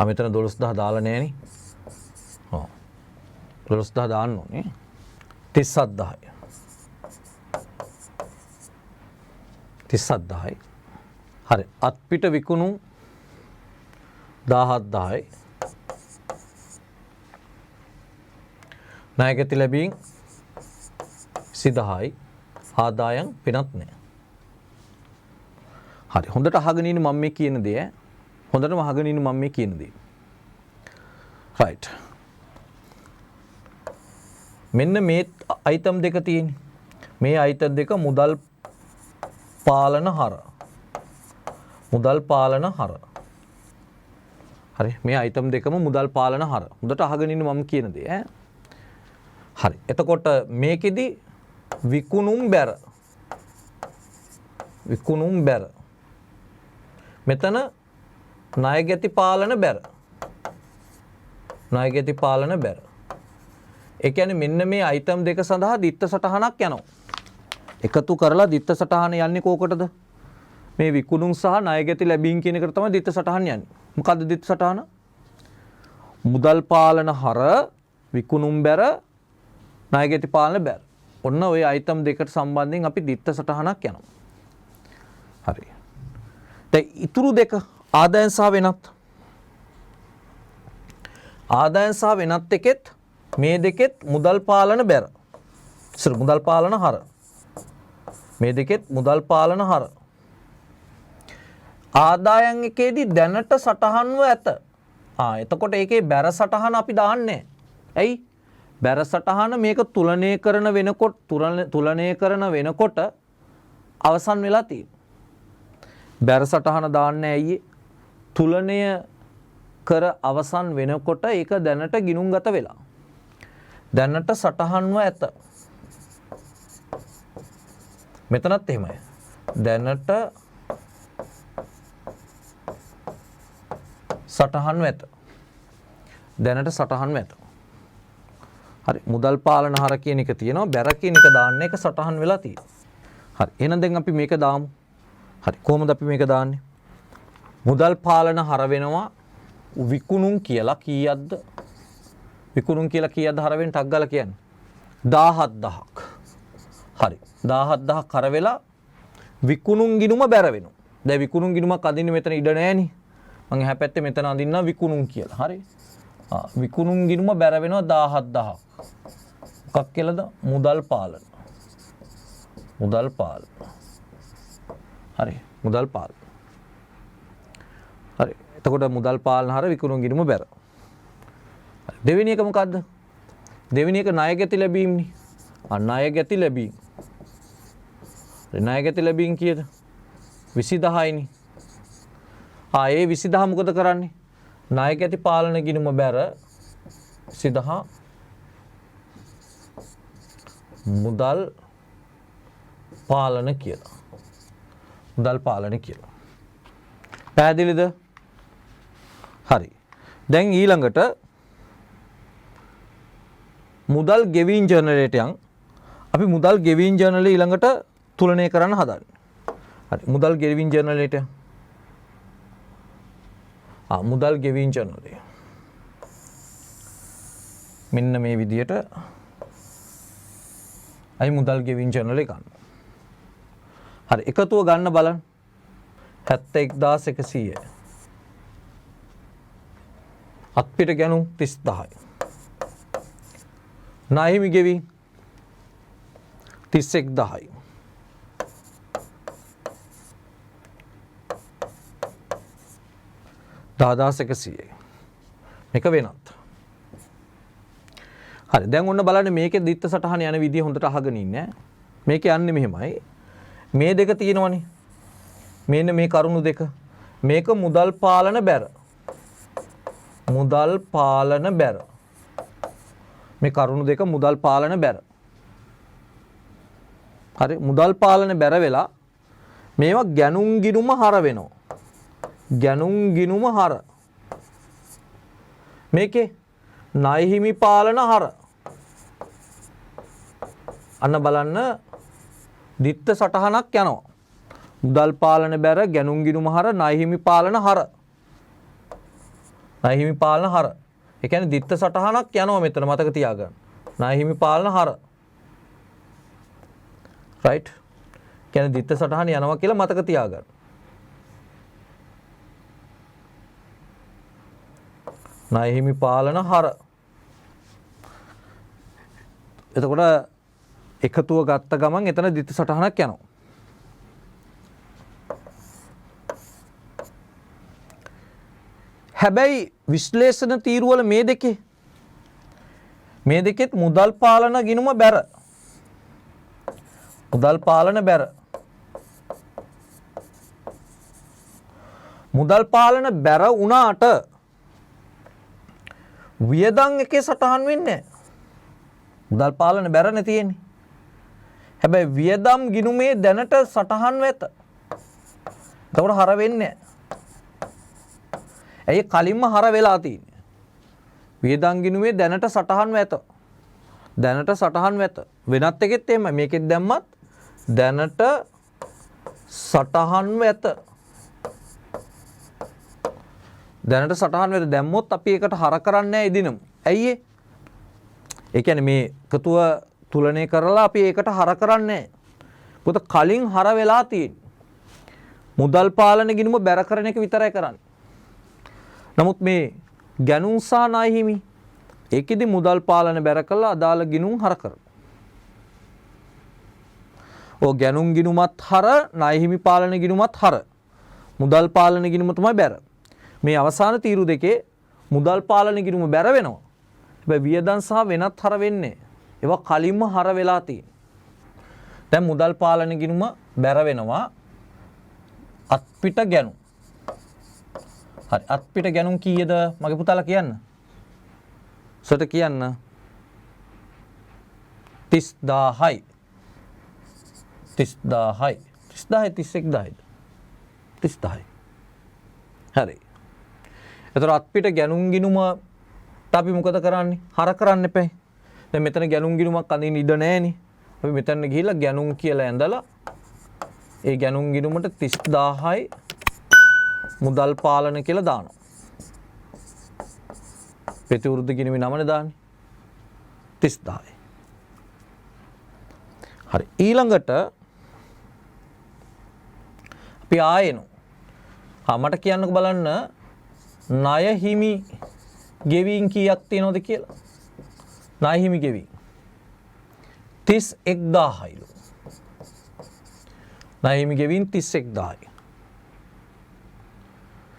මෙතන 12000 දාලා නෑනේ. ඔව්. 12000 දාන්න ඕනේ. 37000යි. 37000යි. හරි. අත්පිට විකුණු 17000යි. ණය ගැති ලැබීම් 20000යි. ආදායම් වෙනත් නෑ. හරි. හොඳට අහගෙන ඉන්න මම මේ කියන දේ ඈ. හොඳටම අහගෙන ඉන්න මම මේ කියන දේ. රයිට්. මෙන්න මේ අයිටම් දෙක තියෙන්නේ. මේ අයිටම් දෙක මුදල් පාලන හර. මුදල් පාලන හර. හරි. මේ අයිටම් දෙකම මුදල් පාලන හර. හොඳට අහගෙන ඉන්න මම කියන දේ ඈ. හරි. එතකොට මේකෙදි විකුණුම් බැර. විකුණුම් බැර. මෙතන ණය ගැති පාලන බැර. ණය ගැති පාලන බැර. ඒ කියන්නේ මෙන්න මේ අයිටම් දෙක සඳහා දිත්ත සටහනක් යනවා. එකතු කරලා දිත්ත සටහන යන්නේ කෝකටද? මේ විකුණුම් සහ ණය ගැති ලැබීම් කියන එකට තමයි දිත්ත සටහන යන්නේ. මොකද්ද දිත්ත සටහන? මුදල් පාලන හර විකුණුම් බැර ණය ගැති පාලන බැර. ඔන්න ওই අයිටම් දෙකට සම්බන්ධයෙන් අපි දිත්ත සටහනක් යනවා. හරි. දැන් ඉතුරු දෙක ආදායම් සහ වෙනත්. ආදායම් සහ වෙනත් එකෙත් මේ දෙකෙත් මුදල් පාලන බැර. මුදල් පාලන හර. මේ දෙකෙත් මුදල් පාලන හර. ආදායම් එකේදී දැනට සටහන්ව ඇත. එතකොට ඒකේ බැර සටහන අපි දාන්නේ. ඇයි? බැර සටහන මේක තුලනය කරන වෙනකොට අවසන් වෙලා තියෙනවා. බැර සටහන දාන්නේ ඇයි? තුලනය කර අවසන් වෙනකොට ඒක දැනට ගිණුම්ගත වෙලා. දැනට සටහන්ව ඇත. මෙතනත් එහෙමයි. දැනට සටහන්ව ඇත. දැනට සටහන්ව ඇත. හරි මුදල් පාලන හර කියන එක තියෙනවා බැර කියන එක දාන්න එක සටහන් වෙලා තියෙනවා. හරි එහෙනම් දැන් අපි මේක දාමු. හරි කොහොමද අපි මේක දාන්නේ? මුදල් පාලන හර වෙනවා විකුණුම් කියලා කීයක්ද? විකුණුම් කියලා කීයක්ද හර වෙන ටක් ගාලා කියන්නේ? 17000ක්. හරි 17000ක් හර වෙලා විකුණුම් ගිණුම බැර වෙනවා. දැන් විකුණුම් ගිණුමක් අදින්න මෙතන ඉඩ නැහැ නේ. මම එහා පැත්තේ මෙතන අදින්නා විකුණුම් කියලා. හරි. විකුණුම් ගිණුම බැර වෙනවා 17000ක්. මොකක් කියලාද? මුදල් පාලන. මුදල් පාලන. හරි. මුදල් පාලන. හරි. එතකොට මුදල් පාලන හර විකුණුම් ගිණුම බැර. දෙවෙනි එක මොකද්ද? දෙවෙනි එක ණය ගැති ලැබීම්නේ. ණය ගැති ලැබීම්. ණය ගැති ලැබීම් කීයද? 20000යිනේ. ඒ 20000 මොකද කරන්නේ? ණය ගැති පාලන ගිණුම බැර 20000 මුදල් පාලන කියලා. මුදල් පාලන කියලා. පැහැදිලිද? හරි. දැන් ඊළඟට මුදල් ගෙවීම් ජර්නලයටයන් අපි මුදල් ගෙවීම් ජර්නලය ඊළඟට තුලනය කරන්න හදන්නේ. හරි මුදල් ගෙවීම් ජර්නලයට මුදල් ගෙවීම් ජර්නලය මෙන්න මේ විදියට අයි මුදල් ගෙවීම් ජර්නලය ගන්න. හරි එකතුව ගන්න බලන්න 71100 අත්පිට ගැනුම් 30000යි. ණයහිමි ගෙවීම් 31000යි. දාදාස 100යි. මේක වෙනත්. හරි දැන් ඔන්න බලන්න මේකේ දිත්ත සටහන යන විදිය හොඳට අහගෙන ඉන්න. මේක යන්නේ මෙහෙමයි. මේ දෙක තියෙනවනේ. මෙන්න මේ කරුණු දෙක. මේක මුදල් පාලන බැර. මුදල් පාලන බැර. මේ කරුණු දෙක මුදල් පාලන බැර. හරි මුදල් පාලන බැර වෙලා මේවා ගැනුම් ගිණුම හර වෙනවා. ගැනුම් ගිණුම හර. මේකේ ණය හිමි පාලන හර. අන්න බලන්න දිත්ත සටහනක් යනවා. මුදල් පාලන බැර ගැනුම් ගිණුම හර ණය හිමි පාලන හර. ණය හිමි පාලන හර. ඒ කියන්නේ දිත්ත සටහනක් යනවා මෙතන මතක තියාගන්න. ණය හිමි පාලන හර. right? කියන්නේ දිත්ත සටහන යනවා කියලා මතක තියාගන්න. ණය හිමි පාලන හර. එතකොට එකතුව ගත්ත ගමන් එතන දිත්ත සටහනක් යනවා. හැබැයි විශ්ලේෂණ තීරුවල මේ දෙකෙත් මුදල් පාලන ගිණුම බැර. මුදල් පාලන බැර. මුදල් පාලන බැර වුණාට වියදම් එකේ සටහන් වෙන්නේ නැහැ. මුදල් පාලන බැරනේ තියෙන්නේ. හැබැයි වියදම් ගිණුමේ දැනට සටහන් වෙත. එතකොට හර වෙන්නේ නැහැ. ඇයි කලින්ම හර වෙලා තියෙන්නේ. වියදම් ගිණුමේ දැනට සටහන් වෙත. දැනට සටහන් වෙත. වෙනත් එකෙත් එහෙමයි. මේකෙත් දැම්මත් දැනට සටහන් වෙත. දැනට සටහන් වෙත දැම්මොත් අපි ඒකට හර කරන්නේ නැහැ ඉදිනමු. ඇයි ඒ කියන්නේ මේ එකතුව තුලනය කරලා අපි ඒකට හර කරන්නේ නැහැ. මොකද කලින් හර වෙලා තියෙන්නේ. මුදල් පාලන ගිණුම බැර කරන එක විතරයි කරන්නේ. නමුත් මේ ගැනුම් සහ ණය හිමි ඒකෙදි මුදල් පාලන බැර කළා අදාළ ගිණුම් හර කරනවා. ඔය ගැනුම් ගිණුමත් හර ණය හිමි පාලන ගිණුමත් හර මුදල් පාලන ගිණුම තමයි බැර. මේ අවසාන තීරු දෙකේ මුදල් පාලන ගිණුම බැර වෙනවා. හැබැයි වියදම් සහ වෙනත් හර වෙන්නේ. ඒවා කලින්ම හර වෙලා තියෙනවා. දැන් මුදල් පාලන ගිණුම බැර වෙනවා අත්පිට ගැනුම්. හරි අත්පිට ගැනුම් කීයද මගේ පුතාලා කියන්න. සොට කියන්න 30000යි. 30000යි. 30000යි 31000යි. හරි. එතකොට අත්පිට ගැනුම් ගිණුම අපි මොකද කරන්නේ? හර කරන්න එපා. දැන් මෙතන ගැනුම් ගිණුමක් අඳින්න ඉඩ නැහැනේ. අපි මෙතන ගිහිල්ලා ගැනුම් කියලා ඇඳලා ඒ ගැනුම් ගිණුමට 30000යි මුදල් පාලන කියලා දානවා. ප්‍රතිවෘත්ති ගිණුමේ නමනේ දාන්නේ 30000යි. හරි ඊළඟට අපි ආයෙනු. මට කියන්නකෝ බලන්න ණය හිමි ගෙවීම් කීයක් තියෙනවද කියලා. ණය හිමි ගෙවීම් 31000යිලු. ණය හිමි ගෙවීම් 31000යි.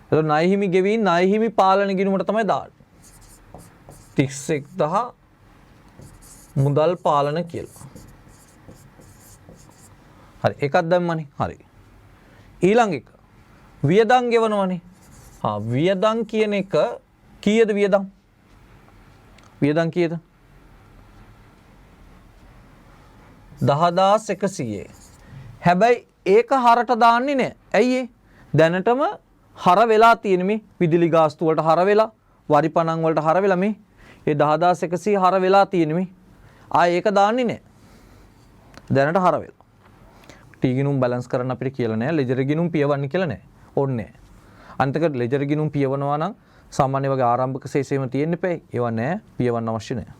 එතකොට ණය හිමි ගෙවීම් ණය හිමි පාලන ගිණුමට තමයි දාන්නේ. 31000 මුදල් පාලන කියලා. හරි එකක් දැම්මනේ. හරි. ඊළඟ එක වියදම් ගෙවනවනේ. වියදම් කියන එක කීයද වියදම්? වියදම් කීයද? 10100. හැබැයි ඒක හරට දාන්නේ නැහැ. ඇයි ඒ? දැනටම හර වෙලා තියෙන මේ විදුලි ගාස්තු වලට හර වෙලා, වරි පණන් වලට හර වෙලා මේ ඒ 10100 හර වෙලා තියෙන මේ. ඒක දාන්නේ නැහැ. දැනට හර වෙලා. ටී ගිණුම් බැලන්ස් කරන්න අපිට කියලා නැහැ. ලෙජර් ගිණුම් පියවන්න කියලා නැහැ. ඕනේ නැහැ. අන්තිකට ලෙජර් ගිණුම් පියවනවා නම් සාමාන්‍ය වගේ ආරම්භක සේසෙම තියෙන්න එපා. ඒවා නැහැ. පියවන්න අවශ්‍ය නැහැ.